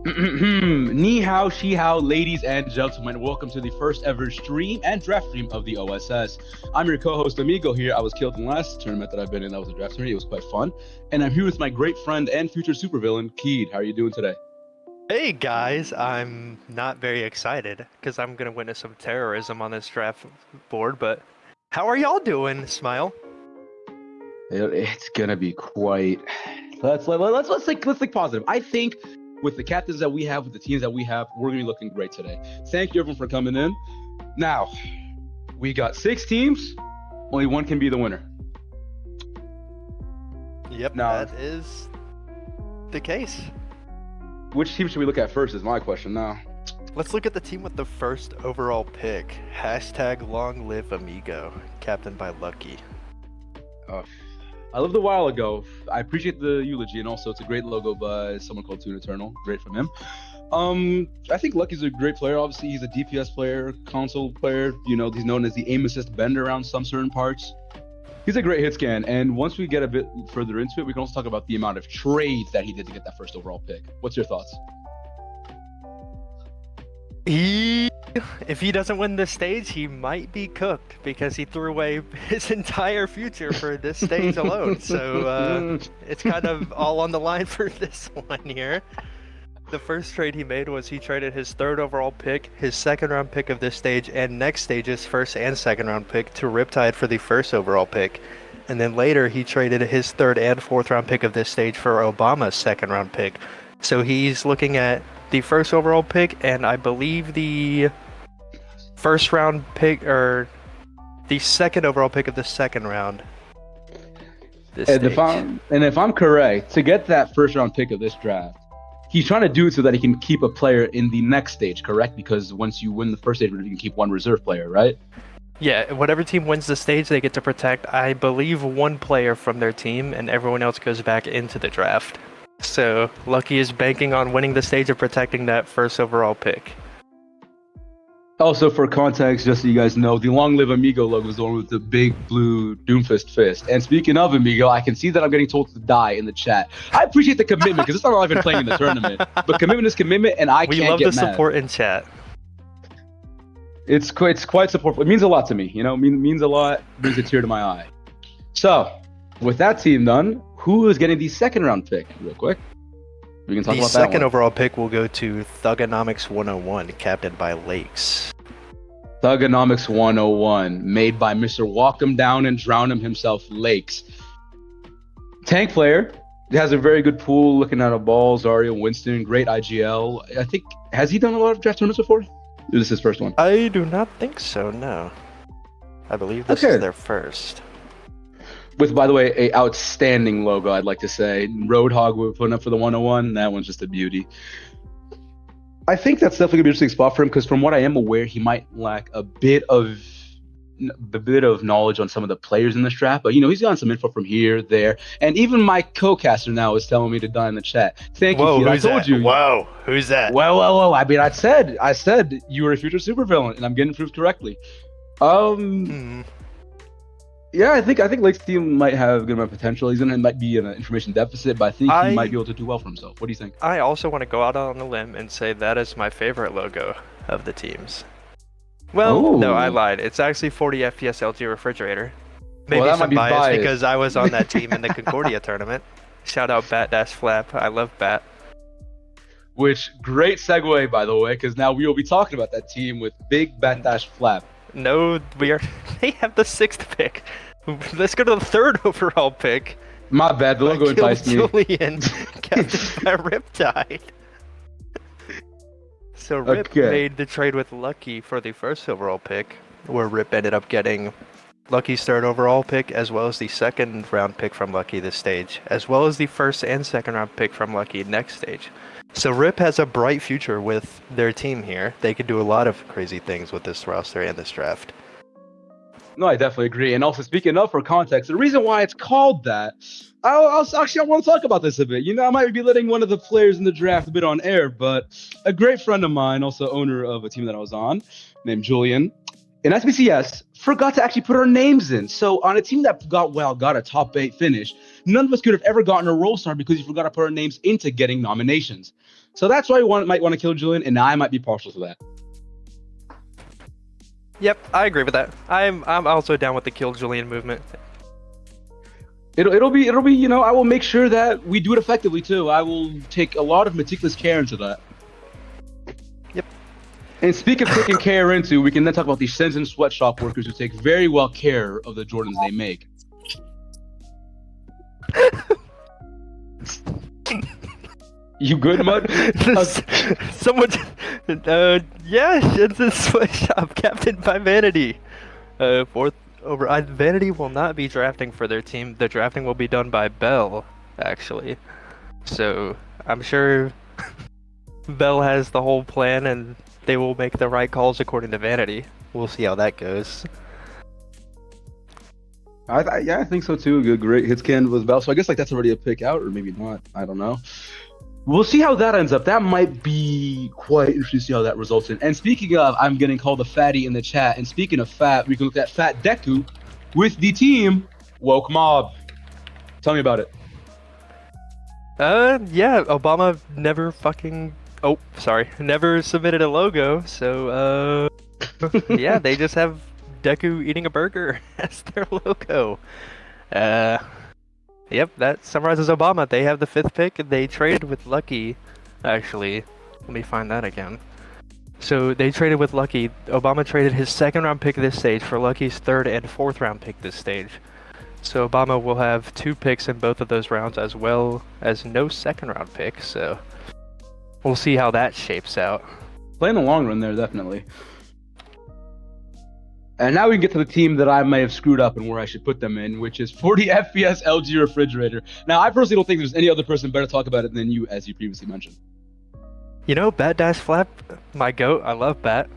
Ni hao, shi hao, ladies and gentlemen. Welcome to the first ever stream and draft stream of the OSS. I'm your co-host Amigo here. I was killed in the last tournament that I've been in. That was a draft tournament. It was quite fun. And I'm here with my great friend and future supervillain, Keed. How are you doing today? Hey guys, I'm not very excited because I'm gonna witness some terrorism on this draft board, but how are y'all doing, Smile? It's gonna be quite. Let's think positive. I think with the captains that we have, with the teams that we have, we're gonna be looking great today. Thank you everyone for coming in. Now, we got 6 teams. Only one can be the winner. Yep, Now- that is the case. Which team should we look at first? Is my question now. Let's look at the team with the first overall pick. Hashtag long live amigo, captained by Lucky. I lived a while ago. I appreciate the eulogy, and also it's a great logo by someone called Toon Eternal. Great from him. I think Lucky's a great player. Obviously, he's a DPS player, console player. You know, he's known as the aim assist bender around some certain parts. He's a great hit scan, and once we get a bit further into it, we can also talk about the amount of trades that he did to get that first overall pick. What's your thoughts? If he doesn't win this stage, he might be cooked because he threw away his entire future for this stage alone. So it's kind of all on the line for this one here. The first trade he made was he traded his third overall pick, his second round pick of this stage, and next stage's first and second round pick to Riptide for the first overall pick. And then later he traded his third and fourth round pick of this stage for Obama's second round pick. So he's looking at the first overall pick and I believe the first round pick or the second overall pick of the second round. And if I'm correct, to get that first round pick of this draft, he's trying to do it so that he can keep a player in the next stage, correct? Because once you win the first stage, you can keep one reserve player, right? Yeah, whatever team wins the stage, they get to protect, I believe, one player from their team, and everyone else goes back into the draft. So Lucky is banking on winning the stage and protecting that first overall pick. Also, for context, just so you guys know, the Long Live Amigo logo is the one with the big blue Doomfist fist. And speaking of Amigo, I can see that I'm getting told to die in the chat. I appreciate the commitment, because it's not all I've been playing in the tournament. But commitment is commitment, and I can't get mad. We love the support in chat. It's quite supportful. It means a lot to me, you know? It means a lot, brings a tear to my eye. So, with that team done, who is getting the second round pick, real quick? We can talk The about that second one. overall pick will go to Thugonomics 101, captained by Lakes. Thugonomics 101, made by Mr. Walk Him Down and Drown Him himself, Lakes. Tank player. He has a very good pool, looking at a ball, Zarya, Winston, great IGL. I think, has he done a lot of draft tournaments before? Or this is his first one? I do not think so, no. I believe this Okay. is their first. With, by the way, a outstanding logo, I'd like to say. Roadhog we're putting up for the 101. That one's just a beauty. I think that's definitely gonna be an interesting spot for him because, from what I am aware, he might lack a bit of knowledge on some of the players in this draft. But you know, he's gotten some info from here, there, and even my co-caster now is telling me to die in the chat. Thank you, Keith. I told you. Whoa, who's that? Well. I mean, I said you were a future supervillain, and I'm getting proved correctly. Yeah, I think Lake's team might have good amount of potential. He might be in an information deficit, but I think he might be able to do well for himself. What do you think? I also want to go out on a limb and say that is my favorite logo of the teams. Well, no, I lied. It's actually 40 FPS LG refrigerator. Maybe Well, that some might be biased. because I was on that team in the Concordia tournament. Shout out Bat-Flap. I love Bat. Which, great segue, by the way, because now we will be talking about that team with Big Bat-Flap. No, we are. They have the 6th pick. Let's go to the 3rd overall pick. My bad, the logo enticed me. Julian, captained by Riptide. So Rip made the trade with Lucky for the 1st overall pick, where Rip ended up getting Lucky's 3rd overall pick, as well as the 2nd round pick from Lucky this stage, as well as the 1st and 2nd round pick from Lucky next stage. So Rip has a bright future with their team here. They could do a lot of crazy things with this roster and this draft. No, I definitely agree. And also, speaking of, for context, the reason why it's called that, I want to talk about this a bit. You know, I might be letting one of the players in the draft a bit on air, but a great friend of mine, also owner of a team that I was on, named Julian, and SBCS forgot to actually put our names in. So on a team that got a top 8 finish, none of us could have ever gotten a role star because you forgot to put our names into getting nominations. So that's why you might want to kill Julian, and I might be partial to that. Yep, I agree with that. I'm also down with the kill Julian movement. It'll be I will make sure that we do it effectively too. I will take a lot of meticulous care into that. Yep. And speak of taking care into, we can then talk about these Sens and sweatshop workers who take very well care of the Jordans they make. You good, Mud? Someone, yeah, Sens and sweatshop, captained by Vanity. Fourth over. Vanity will not be drafting for their team. The drafting will be done by Bell, actually. So I'm sure Bell has the whole plan, and they will make the right calls according to Vanity. We'll see how that goes. I think so too. Good, great hits can was Bell. So I guess that's already a pick out, or maybe not. I don't know. We'll see how that ends up. That might be quite interesting to see how that results in. And speaking of, I'm getting called a fatty in the chat. And speaking of fat, we can look at Fat Deku with the team Woke Mob. Tell me about it. Yeah, Obama never never submitted a logo. So, yeah, they just have Deku eating a burger as their logo. Yep, that summarizes Obama. They have the 5th pick. They traded with Lucky, actually. Let me find that again. So they traded with Lucky. Obama traded his 2nd round pick this stage for Lucky's 3rd and 4th round pick this stage. So Obama will have 2 picks in both of those rounds, as well as no 2nd round pick. So we'll see how that shapes out. Playing the long run there, definitely. And now we can get to the team that I may have screwed up and where I should put them in, which is 40 FPS LG Refrigerator. Now, I personally don't think there's any other person better to talk about it than you, as you previously mentioned. You know, Bat Dash Flap, my goat. I love Bat.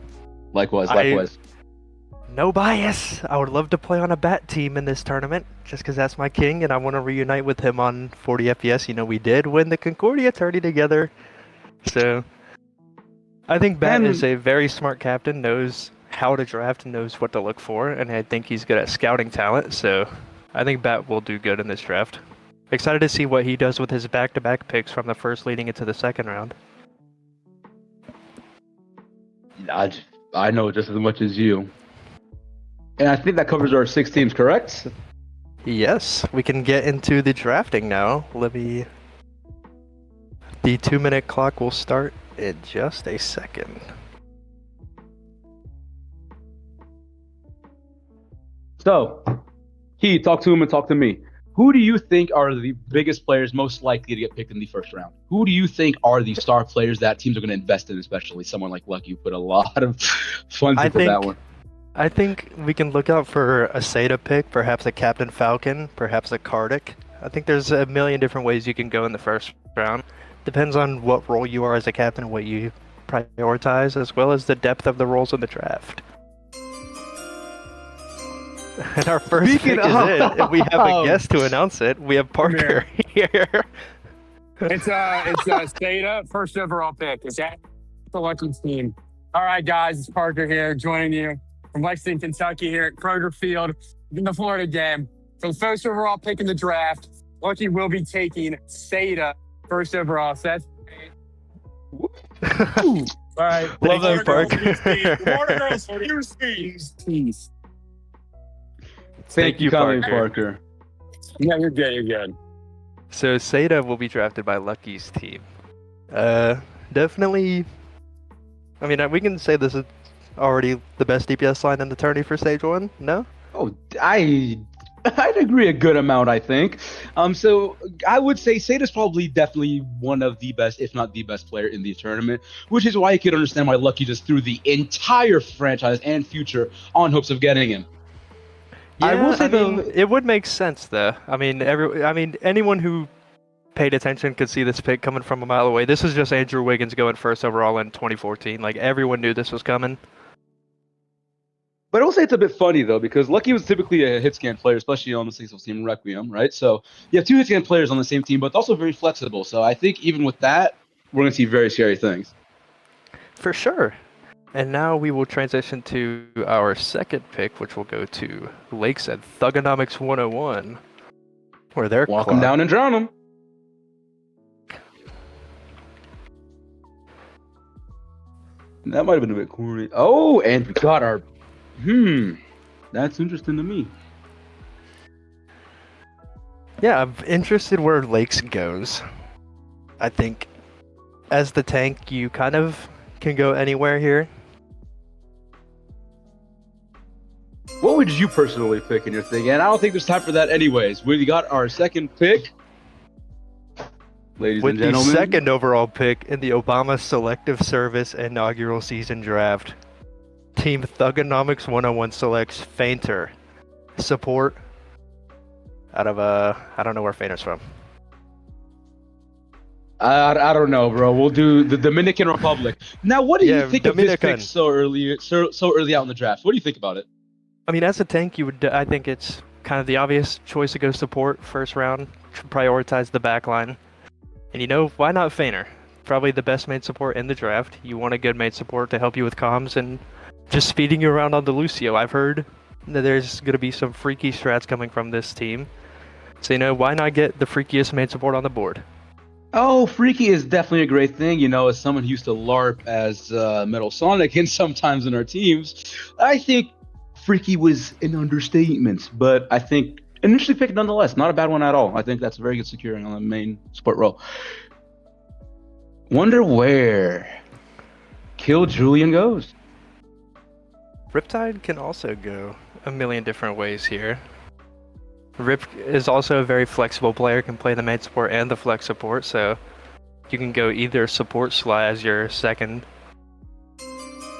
Likewise. No bias. I would love to play on a Bat team in this tournament, just because that's my king, and I want to reunite with him on 40 FPS. You know, we did win the Concordia tourney together. So, I think Bat is a very smart captain, knows how to draft, knows what to look for, and I think he's good at scouting talent, so I think Bat will do good in this draft. Excited to see what he does with his back-to-back picks from the first leading into the 2nd round. I know just as much as you. And I think that covers our 6 teams, correct? Yes, we can get into the drafting now. The 2-minute clock will start in just a second. So, Key, talk to him and talk to me. Who do you think are the biggest players most likely to get picked in the 1st round? Who do you think are the star players that teams are going to invest in, especially someone like Lucky, who put a lot of funds into that one? I think we can look out for a Seda pick, perhaps a Captain Falcon, perhaps a Kardik. I think there's a million different ways you can go in the 1st round. Depends on what role you are as a captain, what you prioritize, as well as the depth of the roles in the draft. And our first pick is in. We have a guest to announce it. We have Parker here. It's Seda, 1st overall pick. It's at the Lucky team. All right, guys, it's Parker here, joining you from Lexington, Kentucky, here at Kroger Field in the Florida game. For the 1st overall pick in the draft, Lucky will be taking Seda, 1st overall. So that's all right. Love that, Parker. Thank you, Parker. Yeah, you're good. So Seda will be drafted by Lucky's team. Definitely. I mean, we can say this is already the best DPS line in the tourney for stage 1. No? Oh, I'd agree a good amount, I think. So I would say Seda's probably definitely one of the best, if not the best player in the tournament, which is why you could understand why Lucky just threw the entire franchise and future on hopes of getting him. Yeah, I will say it would make sense though. I mean, anyone who paid attention could see this pick coming from a mile away. This is just Andrew Wiggins going 1st overall in 2014. Like, everyone knew this was coming. But I will say it's a bit funny though, because Lucky was typically a hit scan player, especially on the Cecil team Requiem, right? So you have 2 hit scan players on the same team, but it's also very flexible. So I think even with that, we're going to see very scary things. For sure. And now we will transition to our second pick, which will go to Lakes at Thugonomics 101, where they're Walk them down and drown them. That might have been a bit corny. Oh, and we got our... That's interesting to me. Yeah, I'm interested where Lakes goes. I think as the tank, you kind of can go anywhere here. What would you personally pick in your thing? And I don't think there's time for that anyways. We got our second pick. Ladies With and the gentlemen. second overall pick in the Obama Selective Service inaugural season draft, Team Thugonomics 101 selects Fainter. Support out of, I don't know where Fainter's from. I don't know, bro. We'll do the Dominican Republic. Now, what do you think Dominican. of this pick so early out in the draft? What do you think about it? I mean, as a tank, I think it's kind of the obvious choice to go support first round, prioritize the back line. And you know, why not Fainter? Probably the best main support in the draft. You want a good main support to help you with comms and just speeding you around on the Lucio. I've heard that there's going to be some freaky strats coming from this team. So, you know, why not get the freakiest main support on the board? Oh, freaky is definitely a great thing. You know, as someone who used to LARP as Metal Sonic and sometimes in our teams, I think freaky was an understatement. But I think an interesting pick nonetheless. Not a bad one at all. I think that's a very good securing on the main support role. Wonder where Kill Julian goes. Riptide can also go a million different ways here. Rip is also a very flexible player, can play the main support and the flex support, so you can go either support Sly as your second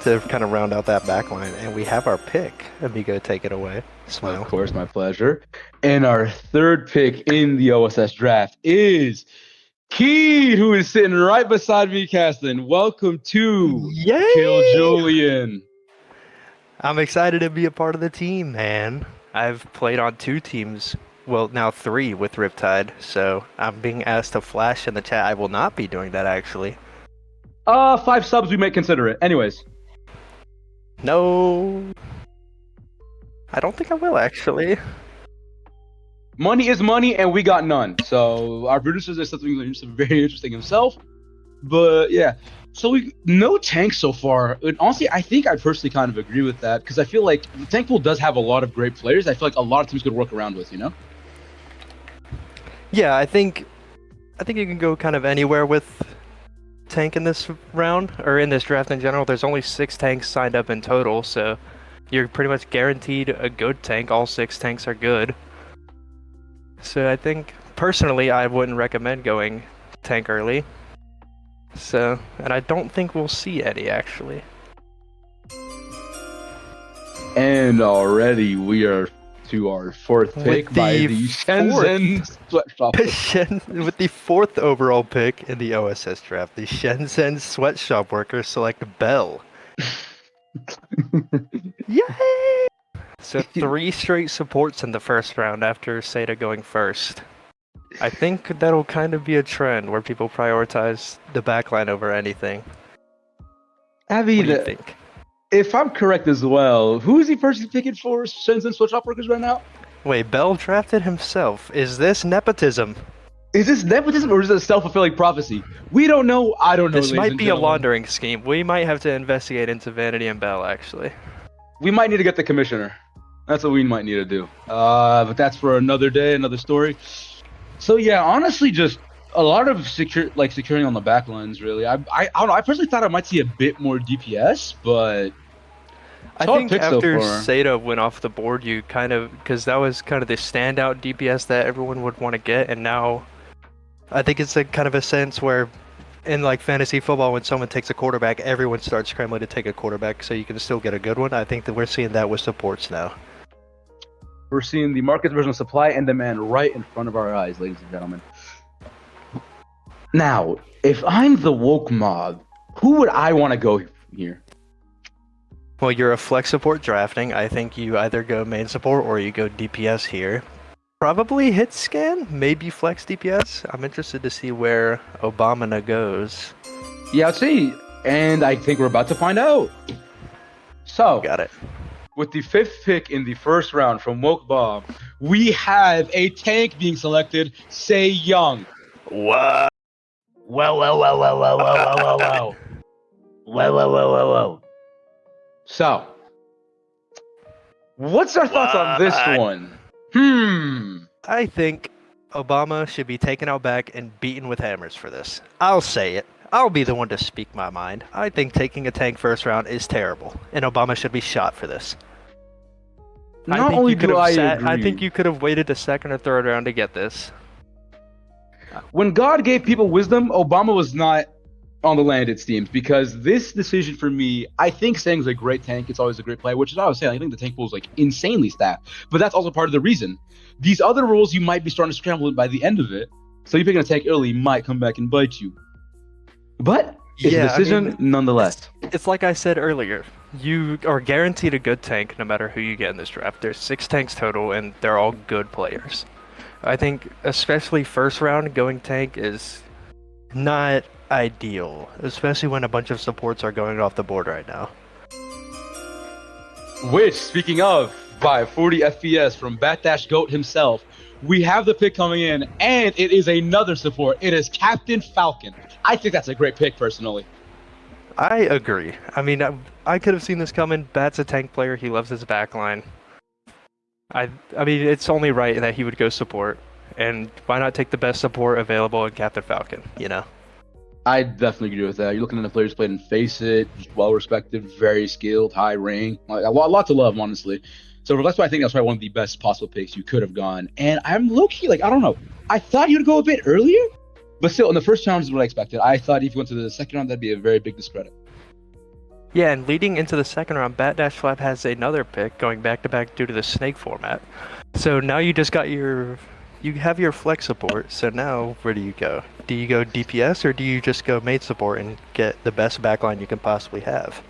to kind of round out that backline. And we have our pick. Amigo, take it away. Smile. Of course, my pleasure. And our third pick in the OSS draft is Keed, who is sitting right beside me, Castlin. Welcome to Yay! Kill Julian. I'm excited to be a part of the team, man. I've played on 2 teams, well, now 3 with Riptide, so I'm being asked to flash in the chat. I will not be doing that, actually. 5 subs, we may consider it. Anyways. No. I don't think I will, actually. Money is money, and we got none. So our producers are something very interesting himself. But yeah, so no tanks so far. And honestly, I think I personally kind of agree with that because I feel like the tank pool does have a lot of great players. I feel like a lot of teams could work around with, you know? Yeah, I think you can go kind of anywhere with tank in this round or in this draft in general. There's only 6 tanks signed up in total, so you're pretty much guaranteed a good tank. All 6 tanks are good. So I think personally I wouldn't recommend going tank early. So, and I don't think we'll see any actually. And already we are to our 4th pick by the Shenzhen Sweatshop. With the 4th overall pick in the OSS draft, the Shenzhen Sweatshop Workers select Bell. Yay! So 3 straight supports in the first round after Seda going first. I think that'll kind of be a trend where people prioritize the backline over anything. What do you think? If I'm correct as well, who is he personally picking for Shenzhen Sweatshop Workers right now? Wait, Bell drafted himself. Is this nepotism? Is this nepotism or is it a self-fulfilling prophecy? We don't know. I don't know. This might be a laundering scheme. We might have to investigate into Vanity and Bell, actually. We might need to get the commissioner. That's what we might need to do. But that's for another day, another story. So yeah, honestly, just a lot of securing on the back lines. Really, I don't know. I personally thought I might see a bit more DPS, but I think after Seda went off the board, you kind of because that was kind of the standout DPS that everyone would want to get, and now I think it's like kind of a sense where in like fantasy football, when someone takes a quarterback, everyone starts scrambling to take a quarterback so you can still get a good one. I think that we're seeing that with supports now. We're seeing the market version of supply and demand right in front of our eyes, ladies and gentlemen. Now, if I'm the woke mob, who would I want to go here? Well, you're a flex support drafting. I think you either go main support or you go DPS here. Probably hit scan, maybe flex DPS. I'm interested to see where Obama goes. Yeah, I'd say, and I think we're about to find out. So, Got it. with the 5th pick in the first round from Woke Bob, we have a tank being selected, Say Young. What? Whoa. So, what's our thoughts on this What? one? I think Obama should be taken out back and beaten with hammers for this. I'll say it. I'll be the one to speak my mind. I think taking a tank first round is terrible, and Obama should be shot for this. Not only do I agree. I think you could have waited a second or third round to get this. When God gave people wisdom, Obama was not on the land, it seems, because this decision for me, I think Sang's a great tank. It's always a great play, which is what I was saying. I think the tank pool is like insanely stacked, but that's also part of the reason. These other roles, you might be starting to scramble by the end of it. So you picking a tank early might come back and bite you. But it's a decision nonetheless. It's like I said earlier. You are guaranteed a good tank no matter who you get in this draft. There's 6 tanks total, and they're all good players. I think, especially first round, going tank is not ideal, especially when a bunch of supports are going off the board right now. Which, speaking of, by 40 FPS from Bat Dash Goat himself, we have the pick coming in, and it is another support. It is Captain Falcon. I think that's a great pick, personally. I agree. I mean, I could have seen this coming. Bat's a tank player. He loves his backline. I mean, it's only right that he would go support. And why not take the best support available in Captain Falcon, you know? I definitely agree with that. You're looking at the players played in Face It, well-respected, very skilled, high rank. Like, a lot to love, honestly. So that's why I think that's probably one of the best possible picks you could have gone. And I'm low-key, like, I don't know. I thought you'd go a bit earlier, but still, in the first round is what I expected. I thought if you went to the second round, that'd be a very big discredit. Yeah, and leading into the second round, Bat Dash Flap has another pick going back-to-back due to the snake format. So now you just got you have your flex support, so now where do you go? Do you go DPS or do you just go mate support and get the best backline you can possibly have?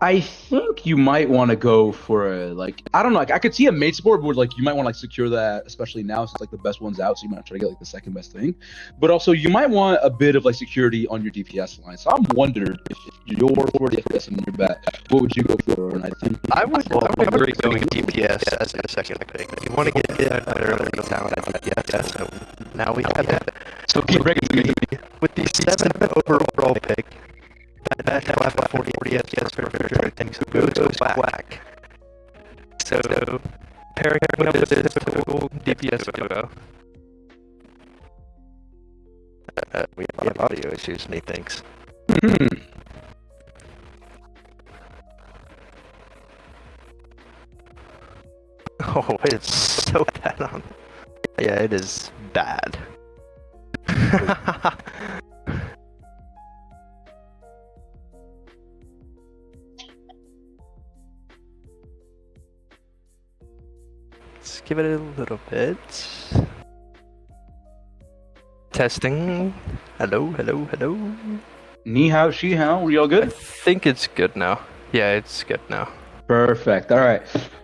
I think you might want to go for a, like, I don't know, like, I could see a mate support where, like, you might want to, like, secure that, especially now since, like, the best one's out, so you might try to get, like, the second best thing. But also, you might want a bit of, like, security on your DPS line. So I'm wondering if you're 40 FPS in your bet, what would you go for? And I think I would agree going DPS as a second pick. You want to get that early talent at DPS, so now we have that. so. Keep breaking to me. With the 7th overall pick, that Flap at 40 FPS for everything, so goes whack. So, pairing up with this typical DPS duo. We have audio issues, methinks. Oh, it's so bad on. Yeah, it is bad. Let's give it a little bit. Testing. Hello. Ni hao, she hao, we all I good? think it's good now. Yeah, it's good now. Perfect. All right.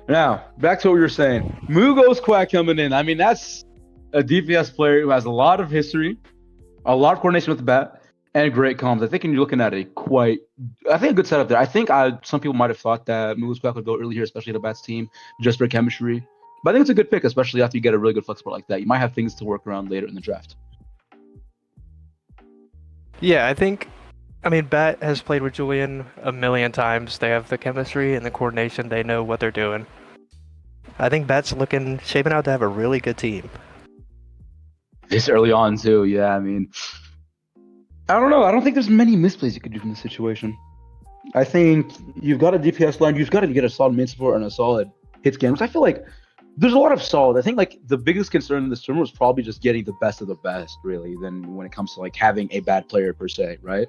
Now, back to what we were saying. Mugo's Quack coming in. I mean, that's a DPS player who has a lot of history, a lot of coordination with the bat, and great comms. I think you're looking at a good setup there. I think some people might have thought that Mugo's Quack would go early here, especially the bat's team, just for chemistry. But I think it's a good pick, especially after you get a really good flex support like that. You might have things to work around later in the draft. Yeah, I mean, Bat has played with Julian a million times. They have the chemistry and the coordination. They know what they're doing. I think Bat's shaping out to have a really good team. This early on, too. Yeah, I mean, I don't know. I don't think there's many misplays you could do from this situation. I think you've got a DPS line. You've got to get a solid main support and a solid hits game, which I feel like there's a lot of solid. I think like the biggest concern in this tournament was probably just getting the best of the best, really, than when it comes to like having a bad player per se, right?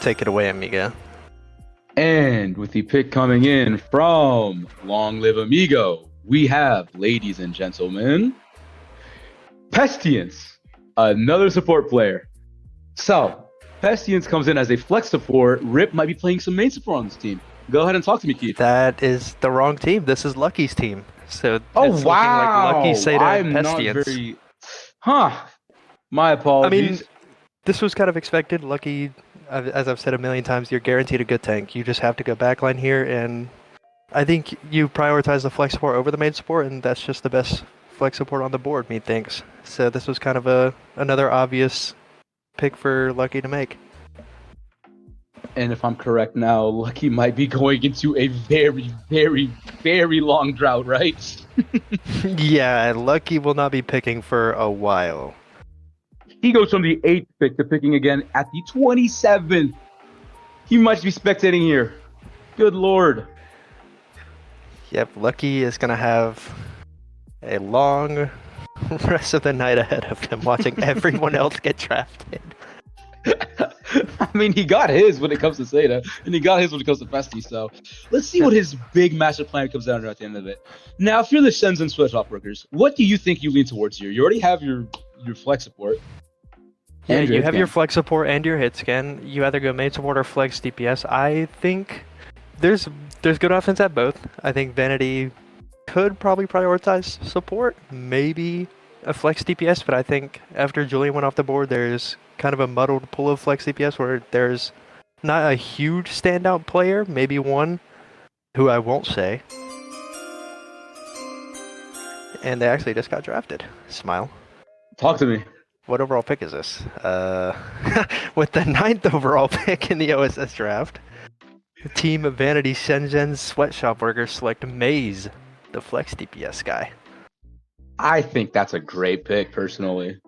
Take it away, amigo. And with the pick coming in from Long Live Amigo, we have, ladies and gentlemen, Pestience, another support player. So, Pestience comes in as a flex support. Rip might be playing some main support on this team. Go ahead and talk to me, Keith. That is the wrong team. This is Lucky's team. So it's wow. looking like Lucky, Seda, I'm and not Pestience. very... My apologies. I mean, this was kind of expected. Lucky as I've said a million times, you're guaranteed a good tank. You just have to go backline here, and I think you prioritize the flex support over the main support, and that's just the best flex support on the board, methinks. So this was kind of another obvious pick for Lucky to make. And if I'm correct now, Lucky might be going into a very, very, very long drought, right? Yeah, Lucky will not be picking for a while. He goes from the 8th pick to picking again at the 27th. He might be spectating here. Good lord. Yep, Lucky is going to have a long rest of the night ahead of him watching everyone else get drafted. I mean, he got his when it comes to Seda, and he got his when it comes to Festy, so let's see what his big master plan comes down to at the end of it. Now, if you're the Shenzhen Sweatshop workers, what do you think you lean towards here? You already have your flex support. Yeah, and you have hit your scan. flex support and your hit scan. You either go main support or flex DPS. I think there's good offense at both. I think Vanity could probably prioritize support, maybe a flex DPS, but I think after Julian went off the board, there's kind of a muddled pool of flex DPS where there's not a huge standout player, maybe one who I won't say. And they actually just got drafted. Smile. Talk to me. What overall pick is this? With the 9th overall pick in the OSS draft, Team Vanity Shenzhen Sweatshop workers select Maze, the flex DPS guy. I think that's a great pick, personally.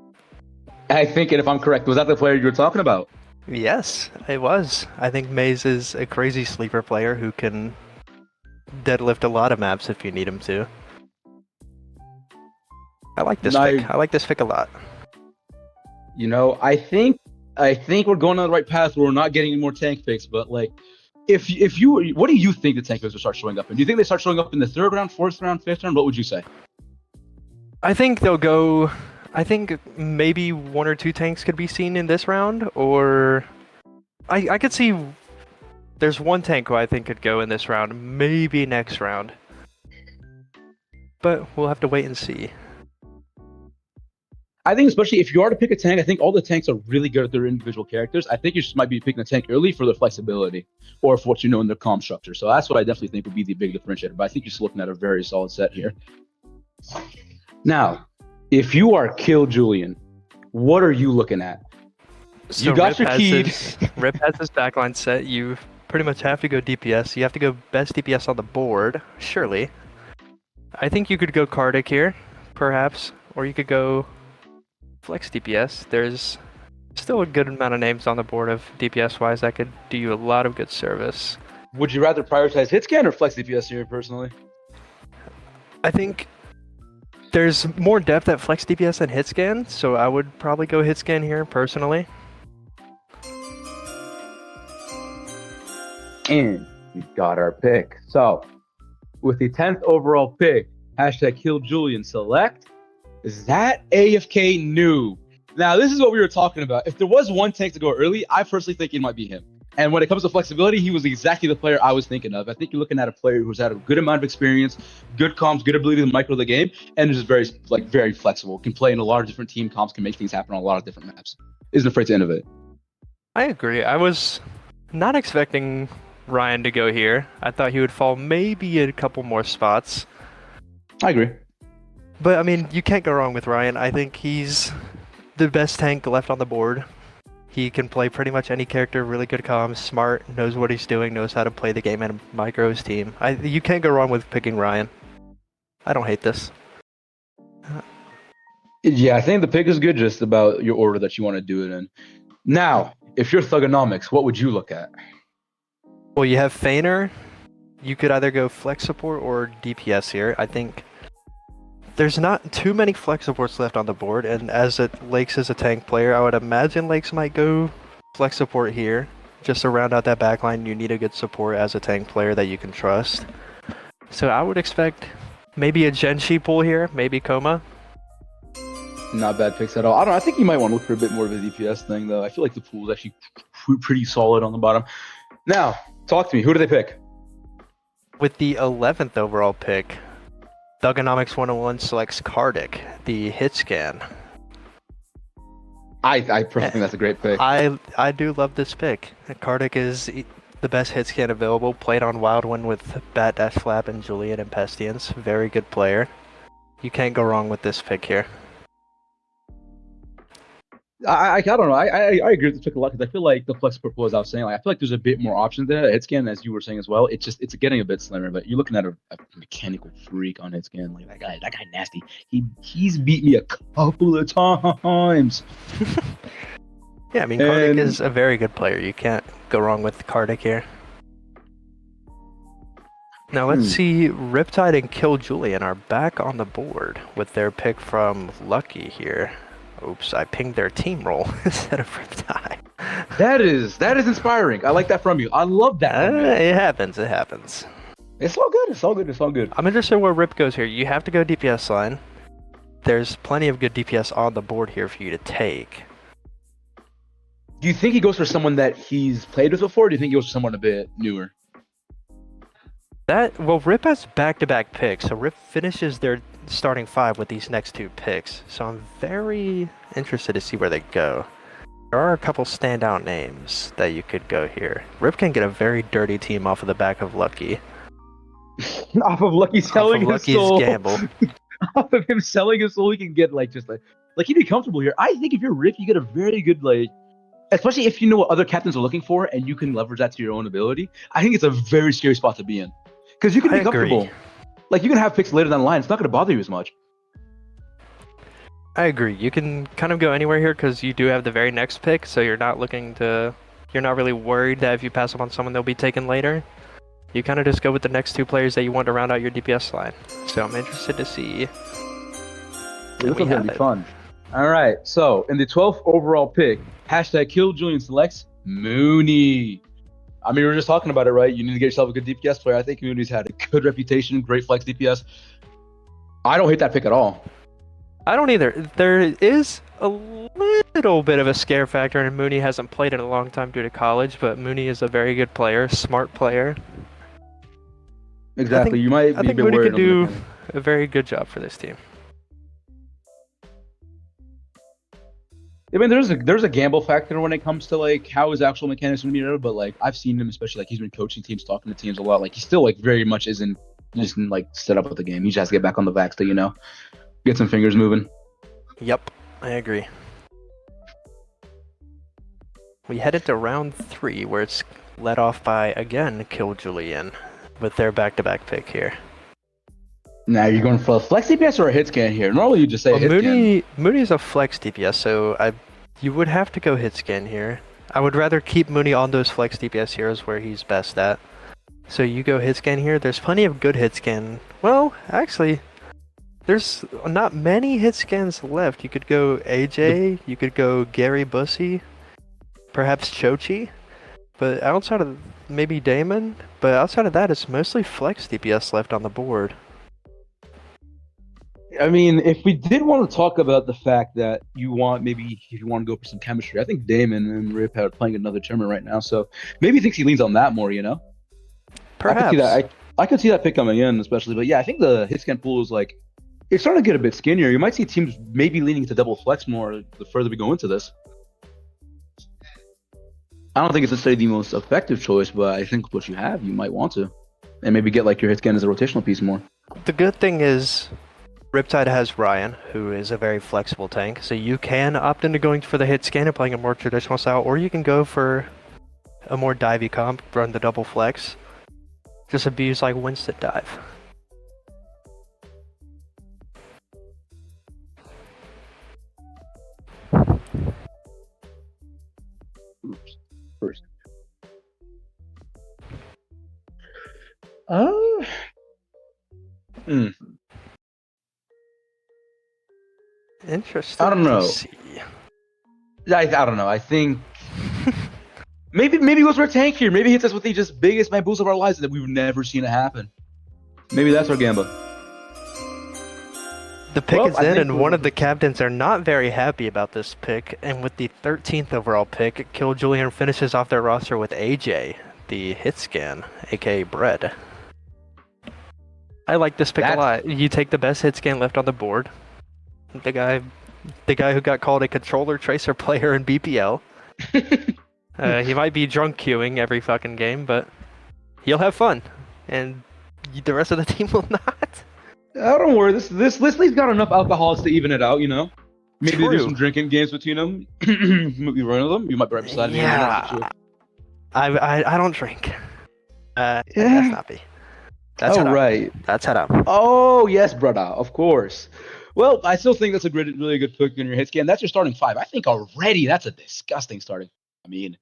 I think, and if I'm correct, was that the player you were talking about? Yes, it was. I think Maze is a crazy sleeper player who can deadlift a lot of maps if you need him to. I like this pick. I like this pick a lot. You know, I think we're going on the right path where we're not getting any more tank picks, but like, if you, what do you think the tank picks will start showing up in? Do you think they start showing up in the 3rd round, 4th round, 5th round? What would you say? I think they'll go. I think maybe 1 or 2 tanks could be seen in this round, or I could see there's one tank who I think could go in this round, maybe next round. But we'll have to wait and see. I think especially if you are to pick a tank, I think all the tanks are really good at their individual characters. I think you just might be picking a tank early for their flexibility or for what you know in their comm structure. So that's what I definitely think would be the big differentiator. But I think you're just looking at a very solid set here. Now, if you are Kill Julian, what are you looking at? So you got your key. Rip has his backline set. You pretty much have to go DPS. You have to go best DPS on the board, surely. I think you could go Kardik here, perhaps, or you could go flex DPS. There's still a good amount of names on the board of DPS-wise that could do you a lot of good service. Would you rather prioritize hit scan or flex DPS here, personally? I think there's more depth at flex DPS than hit scan, so I would probably go hit scan here, personally. And we got our pick. So, with the 10th overall pick, hashtag Kill Julian select, is that AFK new? Now, this is what we were talking about. If there was one tank to go early, I personally think it might be him. And when it comes to flexibility, he was exactly the player I was thinking of. I think you're looking at a player who's had a good amount of experience, good comms, good ability to micro the game, and is very flexible. Can play in a lot of different team comps, can make things happen on a lot of different maps. Isn't afraid to innovate. I agree. I was not expecting Ryan to go here. I thought he would fall maybe a couple more spots. I agree. But, I mean, you can't go wrong with Ryan. I think he's the best tank left on the board. He can play pretty much any character, really good comms, smart, knows what he's doing, knows how to play the game and micro his team. You can't go wrong with picking Ryan. I don't hate this. Yeah, I think the pick is good, just about your order that you want to do it in. Now, if you're Thugonomics, what would you look at? Well, you have Feiner. You could either go flex support or DPS here. I think there's not too many flex supports left on the board, and as Lakes is a tank player, I would imagine Lakes might go flex support here. Just to round out that backline, you need a good support as a tank player that you can trust. So I would expect maybe a Genshi pull here, maybe Koma. Not bad picks at all. I don't know. I think you might want to look for a bit more of a DPS thing, though. I feel like the pool is actually pretty solid on the bottom. Now, talk to me. Who do they pick? With the 11th overall pick, Thugonomics 101 selects Kardik, the hit scan. I personally think that's a great pick. I do love this pick. Kartik is the best hit scan available. Played on Wild One with Bat Dash Flap and Julian and Pestience. Very good player. You can't go wrong with this pick here. I don't know. I agree with this pick a lot because I feel like the flex purple, as I was saying, like I feel like there's a bit more options there. Hit scan, as you were saying as well, it's getting a bit slimmer. But you're looking at a mechanical freak on hit scan. Like that guy nasty. He's beat me a couple of times. Yeah, I mean Kartik is a very good player. You can't go wrong with Kartik here. Now let's see, Riptide and Kill Julian are back on the board with their pick from Lucky here. Oops, I pinged their team roll instead of Riptide. That is inspiring. I like that from you. I love that. It happens. It's all good. I'm interested where Rip goes here. You have to go DPS line. There's plenty of good DPS on the board here for you to take. Do you think he goes for someone that he's played with before, or do you think he goes for someone a bit newer? Rip has back-to-back picks, so Rip finishes their starting 5 with these next 2 picks. So I'm very interested to see where they go. There are a couple standout names that you could go here. Rip can get a very dirty team off of the back of Lucky. Off of Lucky selling his soul. Gamble. Off of him selling his soul, he can get like he'd be comfortable here. I think if you're Rip, you get a very good especially if you know what other captains are looking for and you can leverage that to your own ability. I think it's a very scary spot to be in. Because you can be comfortable. Agree. Like, you can have picks later down the line. It's not going to bother you as much. I agree. You can kind of go anywhere here because you do have the very next pick, so you're not really worried that if you pass up on someone, they'll be taken later. You kind of just go with the next 2 players that you want to round out your DPS line. So I'm interested to see. This is going to be fun. All right. So, in the 12th overall pick, #Kill Julian selects Mooney. I mean, we were just talking about it, right? You need to get yourself a good DPS player. I think Mooney's had a good reputation, great flex DPS. I don't hate that pick at all. I don't either. There is a little bit of a scare factor, and Mooney hasn't played in a long time due to college, but Mooney is a very good player, smart player. Exactly. You might be I think a bit Mooney worried could do a very good job for this team. I mean, there's a gamble factor when it comes to like how his actual mechanics going to be, but like I've seen him, especially like he's been coaching teams, talking to teams a lot. Like he still like very much isn't just like set up with the game. He just has to get back on the vax to get some fingers moving. Yep, I agree. We head into round 3, where it's led off by again Kill Julian with their back-to-back pick here. Now you're going for a flex DPS or a hit scan here. Normally you just say hit scan. Mooney is a flex DPS, so you would have to go hit scan here. I would rather keep Mooney on those flex DPS heroes where he's best at. So you go hit scan here. There's plenty of good hit scan. Well, actually, there's not many hit scans left. You could go AJ, you could go Gary Bussy, perhaps Chochi, but outside of maybe Damon, but outside of that, it's mostly flex DPS left on the board. I mean, if we did want to talk about the fact that if you want to go for some chemistry, I think Damon and Rip are playing another tournament right now, so maybe he thinks he leans on that more, Perhaps. I could see that pick coming in, especially, but yeah, I think the hit scan pool is it's starting to get a bit skinnier. You might see teams maybe leaning into double flex more the further we go into this. I don't think it's necessarily the most effective choice, but I think what you have, you might want to, and maybe get your hit scan as a rotational piece more. The good thing is, Riptide has Ryan, who is a very flexible tank, so you can opt into going for the hit scan and playing a more traditional style, or you can go for a more divey comp, run the double flex, just abuse Winston dive. First. Interesting. I don't know. I don't know. I think maybe he goes for a tank here. Maybe he hits us with the just biggest boost of our lives that we've never seen it happen. Maybe that's our gamba. The pick is in, and one of the captains are not very happy about this pick. And with the 13th overall pick, Kill Julian finishes off their roster with AJ, the hit scan, aka Bread. I like this pick a lot. You take the best hit scan left on the board. The guy the guy who got called a controller tracer player in BPL. He might be drunk queuing every fucking game, but he'll have fun, and the rest of the team will not. Don't worry. This league's got enough alcoholics to even it out. You know, maybe True. there's some drinking games between them. Maybe one of them. You might be right beside me. Yeah. I don't drink. Yeah. That's not me. That's head up. Right. That's head up. Oh yes, brother. Of course. Well, I still think that's a really good pick in your hit scan. That's your starting 5. I think already that's a disgusting starting. I mean,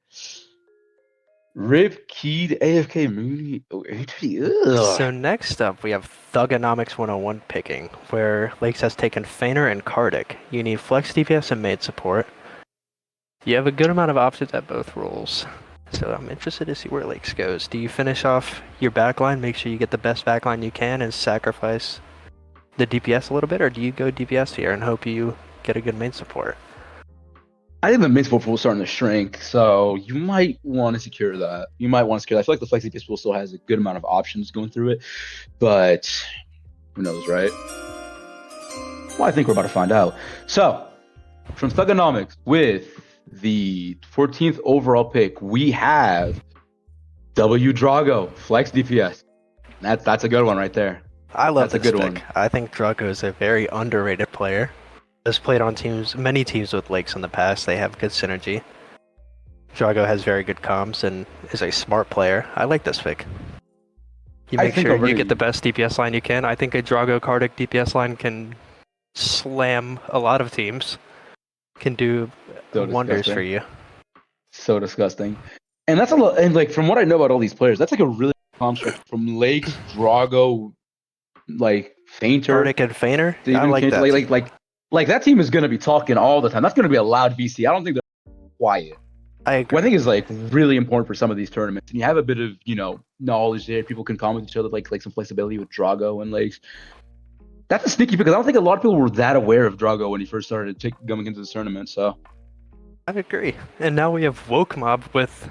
Rip, Keed, AFK, Mooney, ugh. So next up, we have Thugonomics 101 picking, where Lakes has taken Feiner and Kardik. You need flex DPS and maid support. You have a good amount of options at both roles. So I'm interested to see where Lakes goes. Do you finish off your backline, make sure you get the best backline you can, and sacrifice the DPS a little bit, or do you go DPS here and hope you get a good main support? I think the main support pool is starting to shrink, so you might want to secure that. I feel like the flex DPS pool still has a good amount of options going through it, but who knows, right? Well, I think we're about to find out. So, from Thugonomics with the 14th overall pick, we have W Drago, flex DPS. That's a good one right there. I love That's this a good pick. one. I think Drago is a very underrated player. Has played on many teams with Lakes in the past. They have good synergy. Drago has very good comms and is a smart player. I like this pick. You make sure you get the best DPS line you can. I think a Drago Kardik DPS line can slam a lot of teams. Can do wonders for you. So disgusting. And that's a lot. And like from what I know about all these players, that's like a really construct from Lakes, Drago, like Fainter. Kardik and Feiner. I like that. Like that team is going to be talking all the time. That's going to be a loud VC. I don't think they're quiet. I agree. What I think is like really important for some of these tournaments. And you have a bit of, knowledge there. People can comment with each other, like some flexibility with Drago and Lakes. That's a sneaky because I don't think a lot of people were that aware of Drago when he first started coming into this tournament. So I agree. And now we have Woke Mob with,